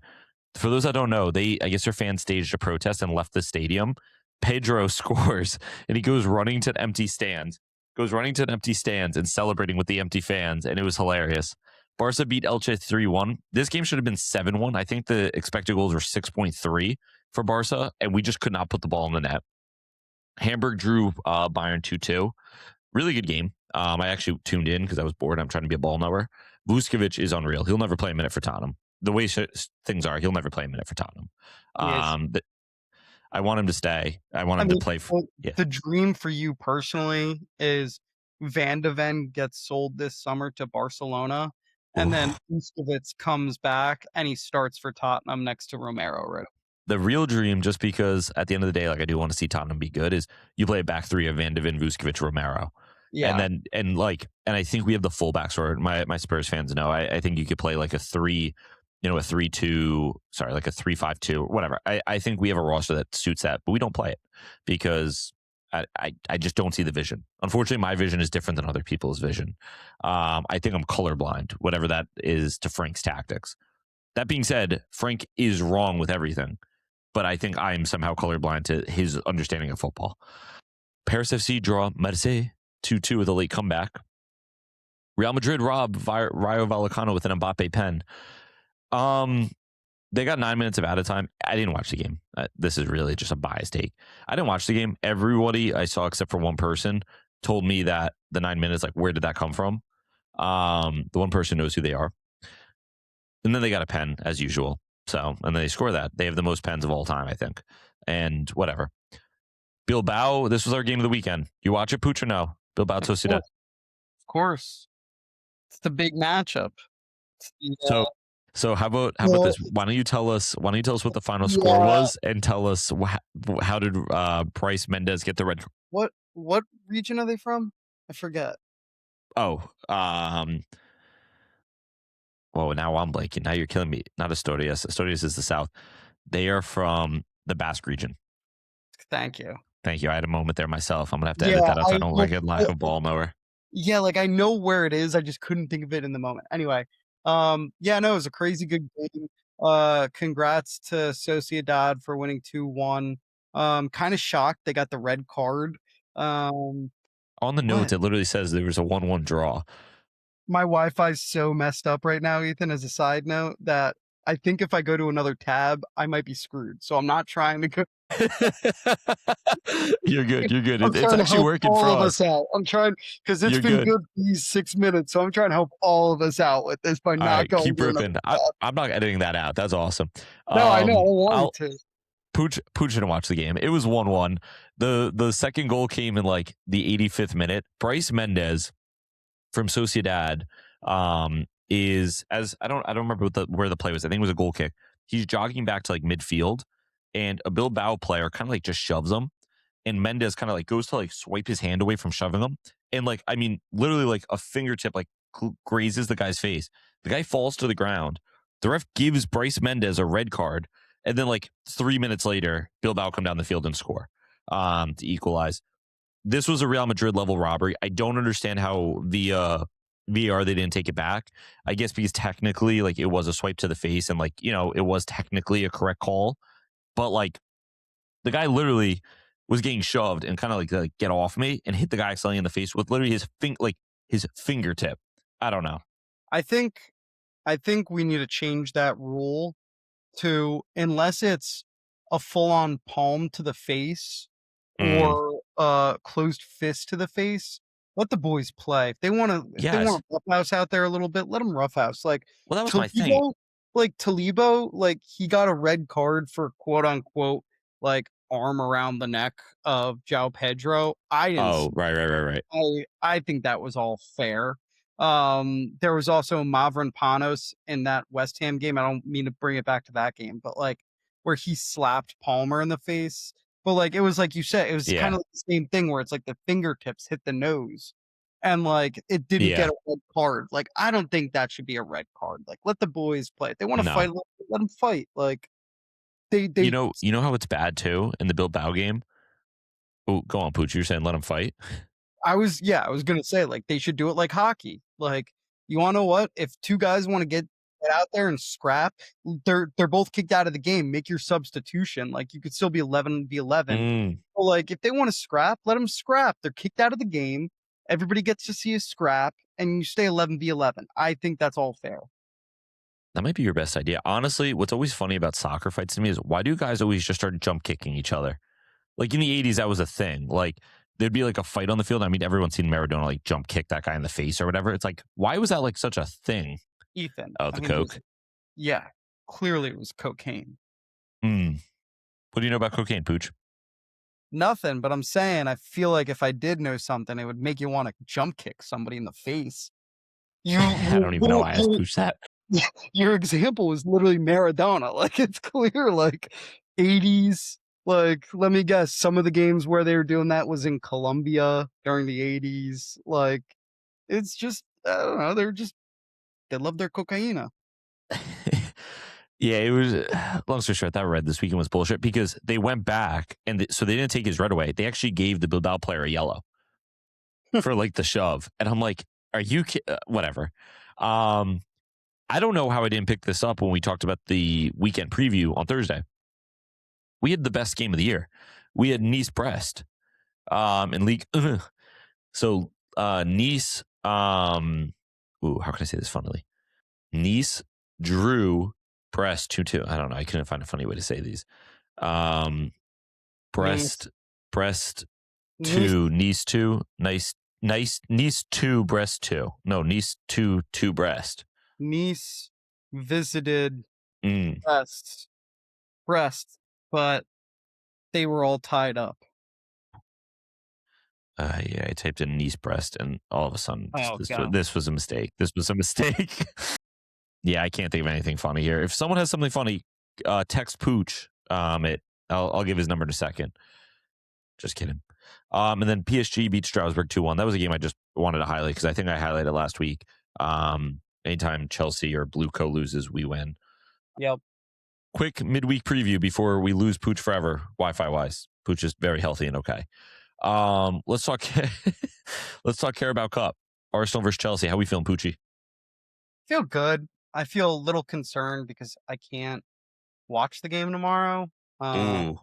For those that don't know, I guess their fans staged a protest and left the stadium. Pedro scores, and he goes running to empty stands. And celebrating with the empty fans, and it was hilarious. Barca beat Elche 3-1. This game should have been 7-1. I think the expected goals were 6.3 for Barca, and we just could not put the ball in the net. Hamburg drew Bayern 2-2. Really good game. I actually tuned in because I was bored. I'm trying to be a ball knower. Vuskovic is unreal. He'll never play a minute for Tottenham. The way things are, he'll never play a minute for Tottenham. I want him to stay. I want him to play. The dream for you personally is Van de Ven gets sold this summer to Barcelona, and then Vuskovic comes back and he starts for Tottenham next to Romero. Right. The real dream, just because at the end of the day, like I do want to see Tottenham be good, is you play a back three of Van de Ven, Vuskovic, Romero. Yeah. And I think we have the fullbacks, or my Spurs fans know. I think you could play like a 3-5-2, whatever. I think we have a roster that suits that, but we don't play it because I just don't see the vision. Unfortunately, my vision is different than other people's vision. I think I'm colorblind, whatever that is, to Frank's tactics. That being said, Frank is wrong with everything, but I think I am somehow colorblind to his understanding of football. Paris FC draw Marseille 2-2 with a late comeback. Real Madrid robbed Rayo Vallecano with an Mbappe pen. They got 9 minutes of added time. I didn't watch the game. This is really just a biased take. I didn't watch the game. Everybody I saw, except for one person, told me that the 9 minutes, like, where did that come from? The one person knows who they are. And then they got a pen, as usual. So, and they score that. They have the most pens of all time, I think. And whatever. Bilbao, this was our game of the weekend. You watch it, Pooch, or no? Bilbao Sociedad. Of course. It's the big matchup. So how about this? Why don't you tell us what the final score was, and tell us how did Brais Méndez get the red? What region are they from? I forget. Oh, now I'm blanking. Now you're killing me. Not Asturias. Asturias is the south. They are from the Basque region. Thank you. I had a moment there myself. I'm gonna have to edit that out so I don't get lack of ball knower. Yeah, like I know where it is. I just couldn't think of it in the moment. Anyway. It was a crazy good game. Congrats to Sociedad for winning 2-1. Kind of shocked they got the red card. On the notes, it literally says there was a 1-1 draw. My Wi-Fi's so messed up right now, Ethan, as a side note, that I think if I go to another tab, I might be screwed. So I'm not trying to go. You're good. It's actually working for us. I'm trying, because it's been good these 6 minutes. So I'm trying to help all of us out with this by not going. Keep ripping. I'm not editing that out. That's awesome. No, I know. I wanted to. Pooch didn't watch the game. It was 1-1. The second goal came in like the 85th minute. Brais Méndez from Sociedad is, as I don't remember where the play was. I think it was a goal kick. He's jogging back to like midfield, and a Bilbao player kind of like just shoves him, and Méndez kind of like goes to like swipe his hand away from shoving him, and like, I mean, literally like a fingertip like grazes the guy's face. The guy falls to the ground. The ref gives Brais Méndez a red card, and then like 3 minutes later, Bilbao come down the field and score to equalize. This was a Real Madrid level robbery. I don't understand how via VAR they didn't take it back. I guess because technically, like, it was a swipe to the face, and like, you know, it was technically a correct call. But like, the guy literally was getting shoved and kind of like get off me, and hit the guy accidentally in the face with literally his fingertip. I don't know. I think we need to change that rule to, unless it's a full-on palm to the face or closed fist to the face, let the boys play. If they want to roughhouse out there a little bit, let them roughhouse. Like, well, that was my thing. Like Talibo, like, he got a red card for quote unquote like arm around the neck of João Pedro. I didn't Oh, right. I think that was all fair. There was also Mavrin Panos in that West Ham game. I don't mean to bring it back to that game, but like where he slapped Palmer in the face. But like it was like you said, it was Yeah. kind of like the same thing where it's like the fingertips hit the nose. And like it didn't Yeah. get a red card. Like I don't think that should be a red card. Like let the boys play. If they want to No. fight, let them fight. Like they You know how it's bad too in the Bilbao game? Oh, go on, Pooch. You're saying let them fight? I was gonna say like they should do it like hockey. Like you want to know what? If two guys want to get out there and scrap, they're both kicked out of the game. Make your substitution. Like you could still be 11v11. Mm. But like if they want to scrap, let them scrap. They're kicked out of the game. Everybody gets to see a scrap, and you stay 11v11. I think that's all fair. That might be your best idea. Honestly, what's always funny about soccer fights to me is why do guys always just start jump kicking each other? Like in the 80s, that was a thing. Like there'd be like a fight on the field. I mean, everyone's seen Maradona like jump kick that guy in the face or whatever. It's like, why was that like such a thing? Ethan. Oh, I the mean, coke. Yeah, clearly it was cocaine. Mm. What do you know about cocaine, Pooch? Nothing, but I'm saying I feel like if I did know something, it would make you want to jump kick somebody in the face. I don't even know why I asked Pooch that. Your example is literally Maradona. Like it's clear, like 80s. Like let me guess, some of the games where they were doing that was in Colombia during the 80s. Like it's just I don't know. They love their cocaine. Yeah, it was long story short. That red this weekend was bullshit because they went back and so they didn't take his red away. They actually gave the Bilbao player a yellow for like the shove, and I'm like, are you whatever? I don't know how I didn't pick this up when we talked about the weekend preview on Thursday. We had the best game of the year. We had Nice-Brest in League. So Nice. How can I say this funnily? Nice drew Brest 2-2. I don't know. I couldn't find a funny way to say these. Brest 2, Nice 2, Nice 2, Brest 2. No, Nice 2, Brest. Nice visited Mm. Brest, but they were all tied up. Yeah, I typed in Nice-Brest, and all of a sudden, God. this was a mistake. This was a mistake. Yeah, I can't think of anything funny here. If someone has something funny, text Pooch. I'll give his number in a second. Just kidding. And then PSG beat Strasbourg 2-1. That was a game I just wanted to highlight because I think I highlighted last week. Anytime Chelsea or Blue Co loses, we win. Yep. Quick midweek preview before we lose Pooch forever, Wi-Fi wise. Pooch is very healthy and okay. Let's talk. Let's talk Carabao Cup. Arsenal versus Chelsea. How we feeling, Poochie? Feel good. I feel a little concerned because I can't watch the game tomorrow. Ooh.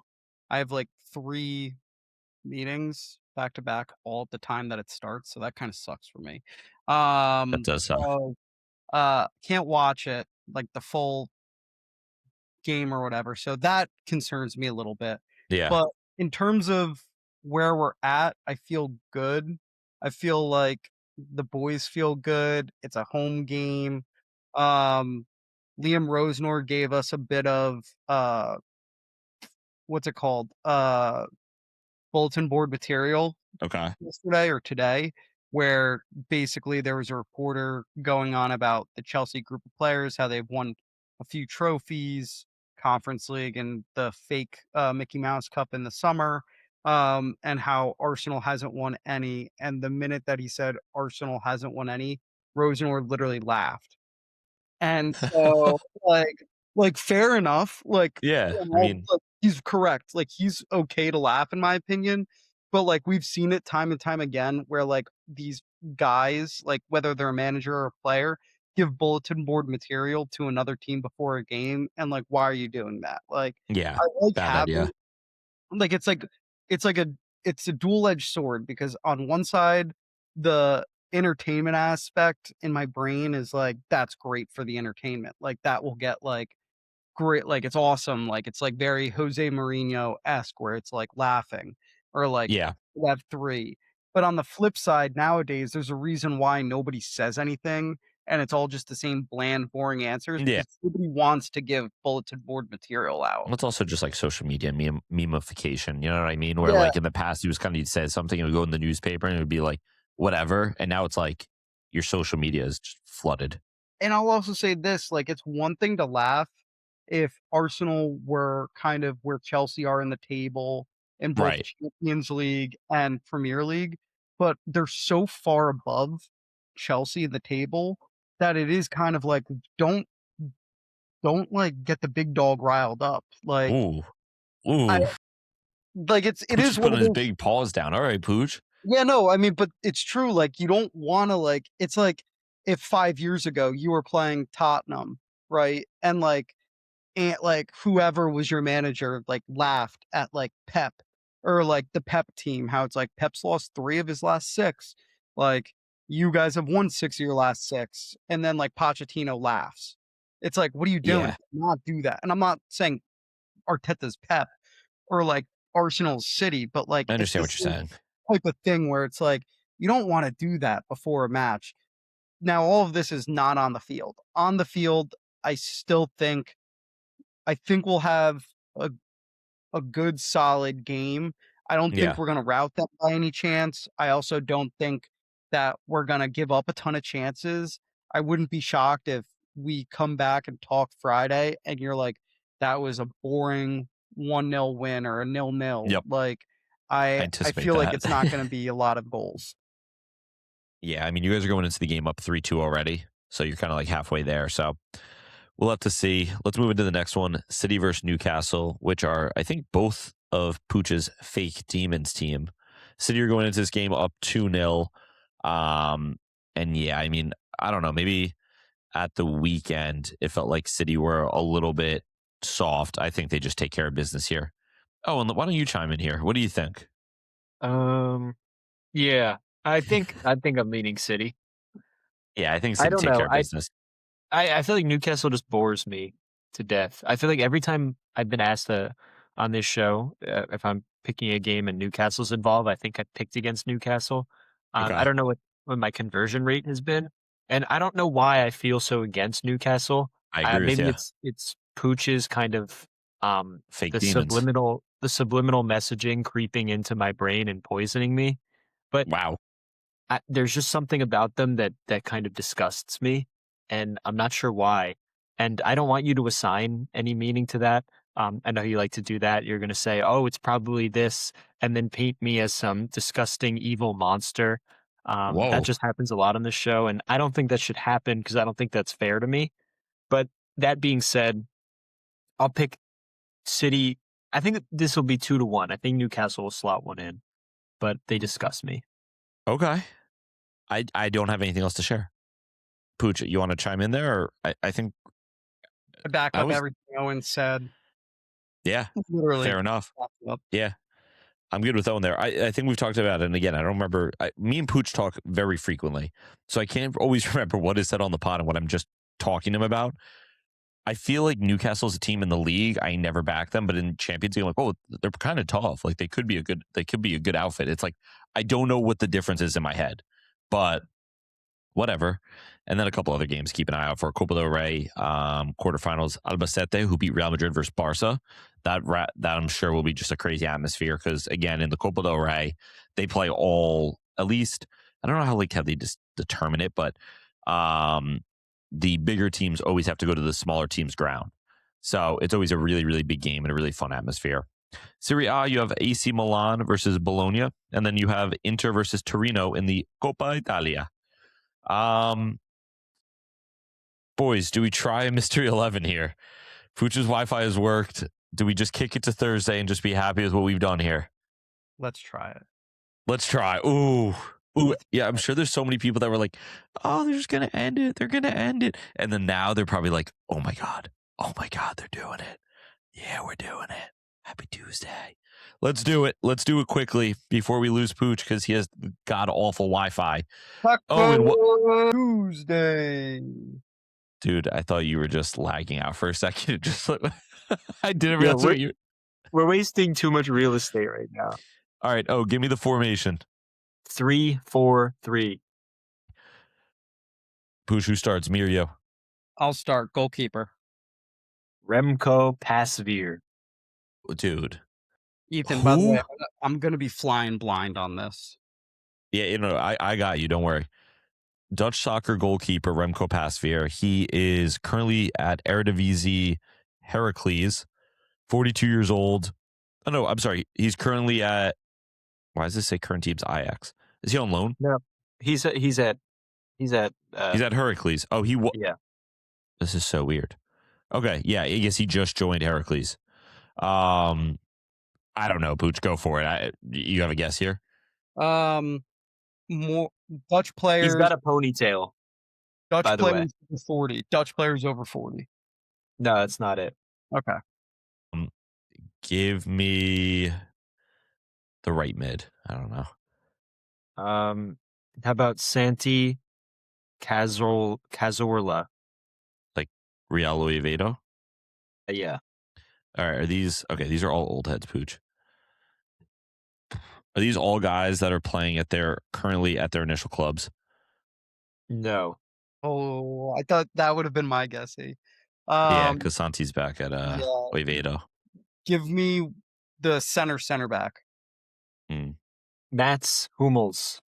I have like 3 meetings back to back all at the time that it starts, so that kind of sucks for me. That does suck. So, can't watch it like the full game or whatever. So that concerns me a little bit. Yeah. But in terms of where we're at, I feel good. I feel like the boys feel good. It's a home game. Liam Rosnor gave us a bit of what's it called? Bulletin board material Okay. yesterday or today, where basically there was a reporter going on about the Chelsea group of players, how they've won a few trophies, Conference League and the fake Mickey Mouse Cup in the summer, and how Arsenal hasn't won any. And the minute that he said Arsenal hasn't won any, Rosenor literally laughed. And so, like fair enough. Like, Yeah. you I know, mean, like, he's correct. Like, he's okay to laugh, in my opinion. But like, we've seen it time and time again, where like these guys, like whether they're a manager or a player, give bulletin board material to another team before a game, and like, why are you doing that? Like, yeah. I like Bad having idea. like it's a dual-edged sword because on one side, the entertainment aspect in my brain is like, that's great for the entertainment. Like that will get like great, like it's awesome. Like it's like very Jose Mourinho-esque where it's like laughing or like Yeah. you have 3. But on the flip side, nowadays, there's a reason why nobody says anything and it's all just the same bland, boring answers Yeah. because nobody wants to give bulletin board material out. Well, it's also just like social media memification. You know what I mean? Where Yeah. like in the past, he was kind of said something and it would go in the newspaper and it would be like whatever, and now it's like your social media is just flooded. And I'll also say this, like, it's one thing to laugh if Arsenal were kind of where Chelsea are in the table in both Right. Champions League and Premier League, but they're so far above Chelsea in the table that it is kind of like, don't like get the big dog riled up. Like, Ooh, ooh. like it Pooch is putting one of his those. big paws down. All right, Pooch. Yeah, no, I mean, but it's true. Like, you don't want to, like, it's like if 5 years ago you were playing Tottenham, right? And like whoever was your manager, like, laughed at like Pep or like the Pep team, how it's like Pep's lost 3 of his last 6. Like, you guys have won 6 of your last 6. And then like Pochettino laughs. It's like, what are you doing? Yeah. Do not do that. And I'm not saying Arteta's Pep or like Arsenal's City, but like, I it's understand the what you're same saying. type of thing where it's like, you don't want to do that before a match. Now, all of this is not on the field. On the field, I think we'll have a good solid game. I don't Yeah. think we're going to rout them by any chance. I also don't think that we're going to give up a ton of chances. I wouldn't be shocked if we come back and talk Friday and you're like, that was a boring 1-0 win or a 0-0. Yep. Like, I anticipate feel like that. it's not going to be a lot of goals. Yeah, I mean, you guys are going into the game up 3-2 already, so you're kind of like halfway there. So we'll have to see. Let's move into the next one. City versus Newcastle, which are, I think, both of Pooch's fake Demons team. City are going into this game up 2-0. And yeah, I mean, I don't know. Maybe at the weekend, it felt like City were a little bit soft. I think they just take care of business here. Oh, and why don't you chime in here? What do you think? Yeah, I think I'm leaning City. Yeah, I think I City don't take know. care of business. I feel like Newcastle just bores me to death. I feel like every time I've been asked on this show if I'm picking a game and Newcastle's involved, I think I picked against Newcastle. Okay. I don't know what my conversion rate has been, and I don't know why I feel so against Newcastle. I agree with Maybe you. it's Pooch's kind of Fake the Demons. subliminal messaging creeping into my brain and poisoning me. But Wow. there's just something about them that kind of disgusts me, and I'm not sure why. And I don't want you to assign any meaning to that. I know you like to do that. You're going to say, "Oh, it's probably this," and then paint me as some disgusting evil monster. Whoa. That just happens a lot on this show, and I don't think that should happen because I don't think that's fair to me. But that being said, I'll pick City. I think this will be 2-1. I think Newcastle will slot one in, but they disgust me. Okay. I don't have anything else to share. Pooch, you want to chime in there? Or I think, I back I up was- everything Owen said. yeah, Literally. fair enough. back it up. Yeah. I'm good with Owen there. I think we've talked about it. And again, I don't remember. Me and Pooch talk very frequently. So I can't always remember what is said on the pod and what I'm just talking to him about. I feel like Newcastle's a team in the league. I never back them, but in Champions League, I'm like, oh, they're kind of tough. Like they could be a good outfit. It's like, I don't know what the difference is in my head, but whatever. And then a couple other games, keep an eye out for. Copa del Rey quarterfinals, Albacete, who beat Real Madrid versus Barca. That I'm sure will be just a crazy atmosphere because, again, in the Copa del Rey, they play all, at least, I don't know how they just determine it, but the bigger teams always have to go to the smaller team's ground. So it's always a really, really big game and a really fun atmosphere. Serie A, you have AC Milan versus Bologna, and then you have Inter versus Torino in the Coppa Italia. Boys, do we try a Mystery 11 here? Pooch's Wi-Fi has worked. Do we just kick it to Thursday and just be happy with what we've done here? Let's try it. Let's try. Ooh. Yeah, I'm sure there's so many people that were like, oh, they're just going to end it. They're going to end it. And then now they're probably like, oh my God, they're doing it. Yeah, we're doing it. Happy Tuesday. Let's do it. Let's do it quickly before we lose Pooch because he has god-awful Wi-Fi. Taco Tuesday. Dude, I thought you were just lagging out for a second. It just I didn't Yeah, realize what you. We're wasting too much real estate right now. All right. Oh, give me the formation. 3-4-3. Pooch, who starts? Me or you? I'll start. Goalkeeper. Remco Pasveer. Dude. Ethan, by the Who? way, I'm going to be flying blind on this. Yeah, I got you. Don't worry. Dutch soccer goalkeeper Remco Pasveer. He is currently at Eredivisie Heracles, 42 years old. Oh, no, I'm sorry. He's currently at, why does this say current team's Ajax? Is he on loan? No, he's at He's at Heracles. Oh, yeah. This is so weird. Okay, yeah, I guess he just joined Heracles. I don't know, Pooch. Go for it. You have a guess here? More Dutch players. He's got a ponytail. Dutch by the way. players over 40. Dutch players over 40. No, that's not it. Okay. Give me the right mid. I don't know. How about Santi Cazorla? Real Oviedo. Yeah. All right. These are all old heads, Pooch. Are these all guys that are playing currently at their initial clubs? No. Oh, I thought that would have been my guess. Yeah, because Santi's back at yeah. Oviedo. Give me the center back. Mats Hummels.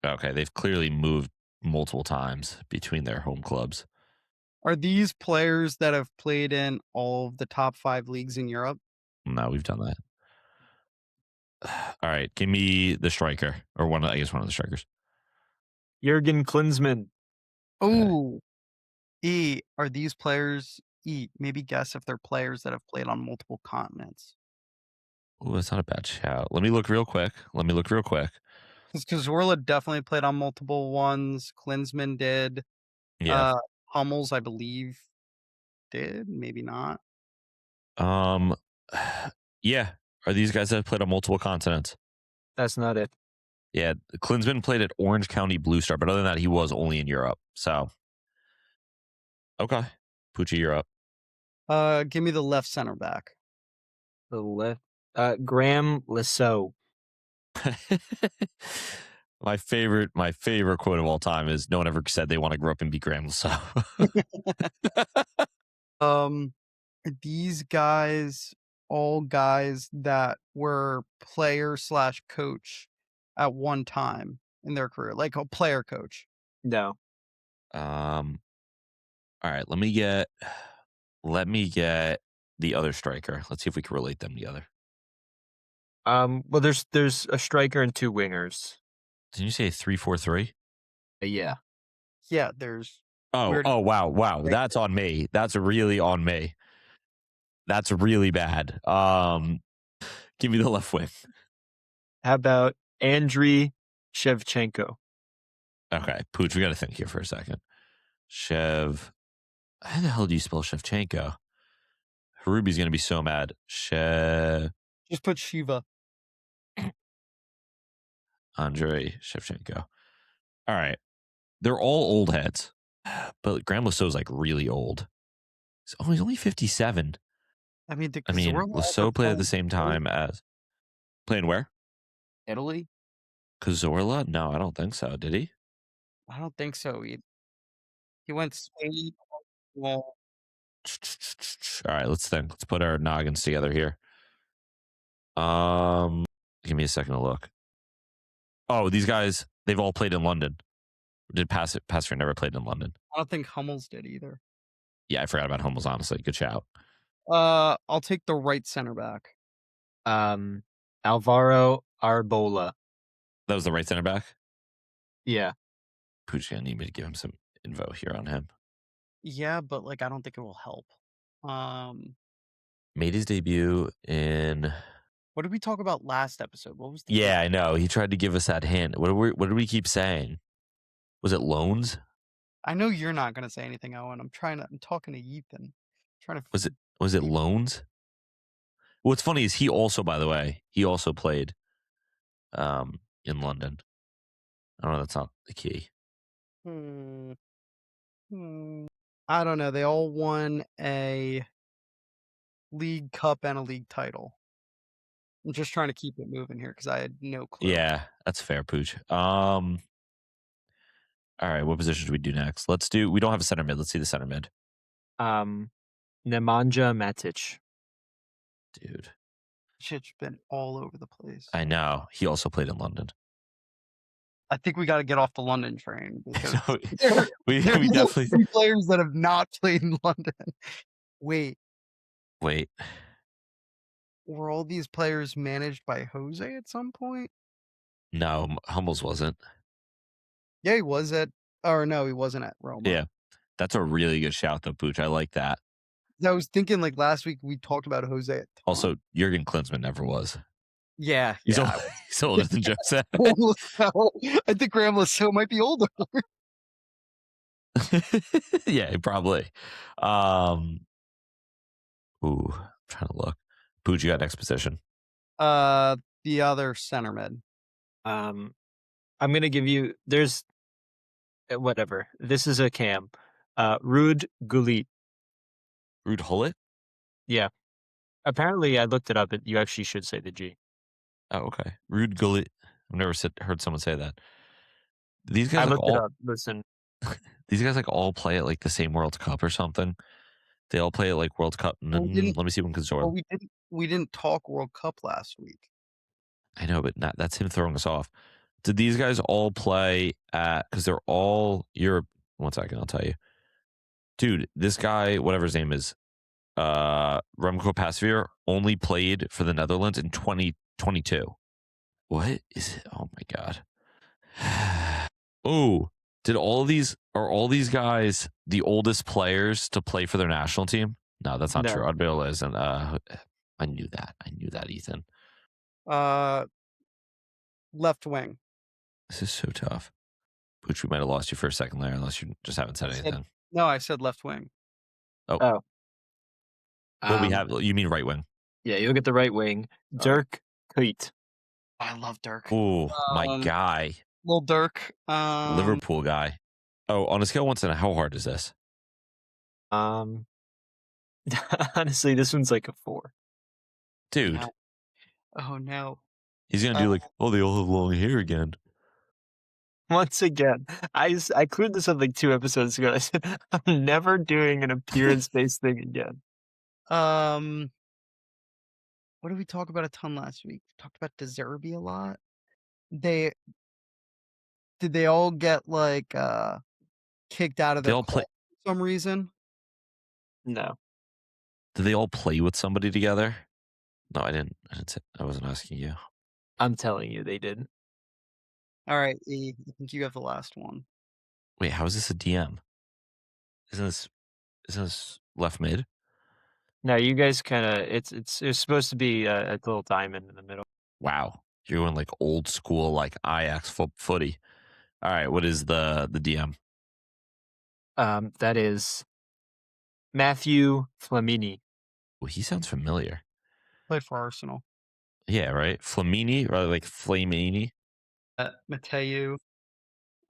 Okay, they've clearly moved multiple times between their home clubs. Are these players that have played in all of the top 5 leagues in Europe? No, we've done that. All right, give me the striker, or one of the strikers. Jurgen Klinsmann. Oh, are these players? Maybe guess if they're players that have played on multiple continents. Oh, that's not a bad shout. Let me look real quick. Because Cazorla definitely played on multiple ones. Klinsmann did. Yeah. Hummels, I believe, did. Maybe not. Yeah. Are these guys that have played on multiple continents? That's not it. Yeah, Klinsmann played at Orange County Blue Star, but other than that, he was only in Europe. So, okay, Poochie, you're up. Give me the left center back. The left. Graham Lasso. My favorite quote of all time is, "No one ever said they want to grow up and be Graham Lasso." These guys, all guys that were player/coach at one time in their career, like a player coach. No. All right, let me get the other striker. Let's see if we can relate them together. Well, there's a striker and 2 wingers. Did you say 3-4-3? Yeah. Yeah, there's. Oh, wow. That's on me. That's really on me. That's really bad. Give me the left wing. How about Andriy Shevchenko? Okay, Pooch, we got to think here for a second. How the hell do you spell Shevchenko? Harubi's going to be so mad. Just put Shiva. Andrei Shevchenko. All right. They're all old heads, but Graham Lasso's like really old. He's only 57. I mean, Lasso played at the same time as... Playing where? Italy? Cazorla? No, I don't think so. Did he? I don't think so. He went Spain. Well, all right, let's think. Let's put our noggins together here. Give me a second to look. Oh, these guys, they've all played in London. Did Pasveer never played in London? I don't think Hummels did either. Yeah, I forgot about Hummels, honestly. Good shout. I'll take the right center back. Alvaro Arbola. That was the right center back? Yeah. Pooch's gonna need me to give him some info here on him. Yeah, but I don't think it will help. Made his debut in... What did we talk about last episode? What was the Yeah, I know. He tried to give us that hint. What did we keep saying? Was it loans? I know you're not going to say anything, Owen. I'm talking to Ethan. Was it loans? What's funny is he also, by the way, played in London. I don't know, that's not the key. I don't know. They all won a League Cup and a league title. I'm just trying to keep it moving here because I had no clue. Yeah, that's fair, Pooch. All All right, what position should we do next? We don't have a center mid. Let's see the center mid. Nemanja Matic. Dude, Shit's been all over the place. I know. He also played in London. I think we got to get off the London train because So there we are definitely three players that have not played in London. Wait, wait. were all these players managed by Jose at some point? No, Humbles wasn't. Yeah, he was at, or no, he wasn't at Roma. Yeah. That's a really good shout, though, Pooch. I like that. I was thinking like last week we talked about Jose. At Also, Jurgen Klinsmann never was. yeah, He's, yeah. he's older than Jose. I think Graham Lasso might be older. Yeah, probably. Ooh, I'm trying to look. Pooch, you got next position. The other center mid. I'm gonna give you. There's whatever. This is a cam. Ruud Gullit. Ruud Gullit? Yeah. Apparently, I looked it up. You actually should say the G. Oh, okay. Ruud Gullit. I've never heard someone say that. These guys I like looked it all up. Listen, these guys like all play at like the same World Cup or something. They all play at like World Cup. Well, we didn't- Let me see one Well, Consortium. we didn't talk World Cup last week. I know, but that's him throwing us off. Did these guys all play at? Because they're all Europe. 1 second, I'll tell you. Dude, this guy, whatever his name is, Remco Pasveer, only played for the Netherlands in 2022. What is it? Oh my god. Oh, are all these guys the oldest players to play for their national team? No, that's not No. true. Arbeloa isn't. I knew that. Ethan. Left wing. This is so tough. Which we might have lost you for a second there, unless you just haven't said I said- anything. No, I said left wing. Well, we have. You mean right wing? Yeah, you'll get the right wing. Dirk Kuyt. I love Dirk. Oh, my guy, Little Dirk. Liverpool guy. Oh, on a scale of 1 to 10, how hard is this? Honestly, this one's like a 4. Dude, Yeah. Oh no. he's gonna do like, oh, they all have long hair again. Once again, I cleared this up like 2 episodes ago. I said I'm never doing an appearance-based thing again. What did we talk about a ton last week? We talked about De Zerbi a lot. Did they all get like kicked out of They their all play. club for some reason? No. Did they all play with somebody together? No, I didn't. I wasn't asking you. I'm telling you, they didn't. All right, E, I think you have the last one. Wait, how is this a DM? Isn't this left mid? No, you guys kind of. It's supposed to be a little diamond in the middle. Wow, you're going like old school, like Ajax footy. All right, what is the DM? That is Matthew Flamini. Well, he sounds familiar. Played for Arsenal. Yeah, right. Flamini, rather like Flamini. Mateu.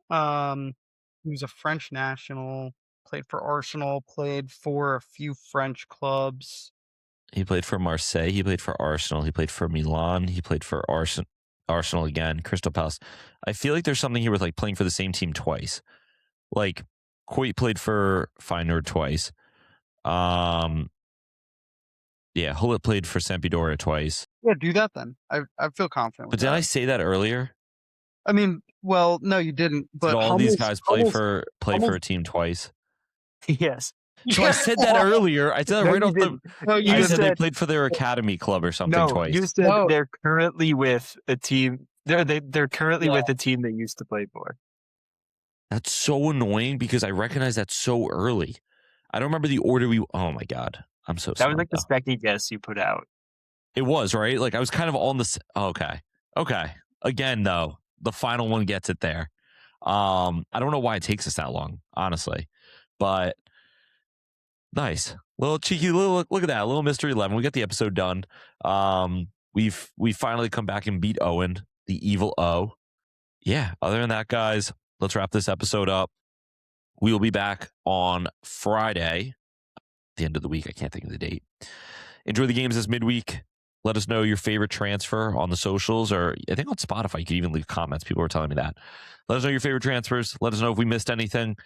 He was a French national. Played for Arsenal. Played for a few French clubs. He played for Marseille. He played for Arsenal. He played for Milan. He played for Arsenal again. Crystal Palace. I feel like there's something here with like playing for the same team twice. Like Coit played for Feyenoord twice. Yeah, Hullet played for Sampdoria twice. Yeah, do that then. I feel confident. But With did that. I say that earlier? I mean, well, no, you didn't. But Did all these guys play Hummels- for a team twice? Yes. So I said that earlier. I said that No, right you off the. didn't. No, you I just said they said played for their academy club or something No, twice. you said No. they're currently with a team. They're currently Yeah. with a team they used to play for. That's so annoying because I recognize that so early. I don't remember the order we. Oh my god, I'm so That sorry. was like the specky guess you put out. It was right. Like I was kind of on this. Okay. Again, though, the final one gets it there. I don't know why it takes us that long, honestly, but nice little cheeky little look at that little mystery 11. We got the episode done. We finally come back and beat Owen, the evil O. Yeah. Other than that, guys, let's wrap this episode up. We will be back on Friday, the end of the week. I can't think of the date. Enjoy the games this midweek. Let us know your favorite transfer on the socials, or I think on Spotify, you can even leave comments. People were telling me that. Let us know your favorite transfers. Let us know if we missed anything.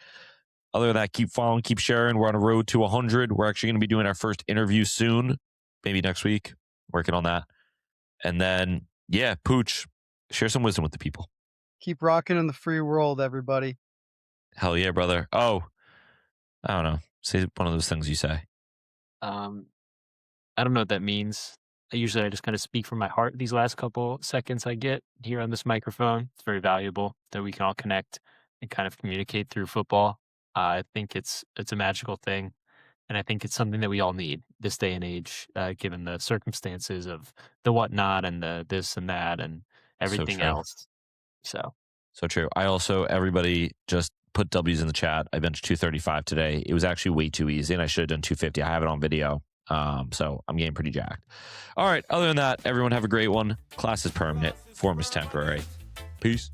Other than that, keep following, keep sharing. We're on a road to 100. We're actually going to be doing our first interview soon, maybe next week. Working on that. And then, yeah, Pooch, share some wisdom with the people. Keep rocking in the free world, everybody. Hell yeah, brother. Oh, I don't know. Say one of those things you say. I don't know what that means. I just kind of speak from my heart these last couple seconds I get here on this microphone. It's very valuable that we can all connect and kind of communicate through football. I think it's a magical thing, and I think it's something that we all need this day and age, given the circumstances of the whatnot and the this and that and everything true. else. So true. I also, everybody just put W's in the chat. I benched 235 today. It was actually way too easy, and I should have done 250. I have it on video. So I'm getting pretty jacked. All right. Other than that, everyone have a great one. Class is permanent. Form is temporary. Peace.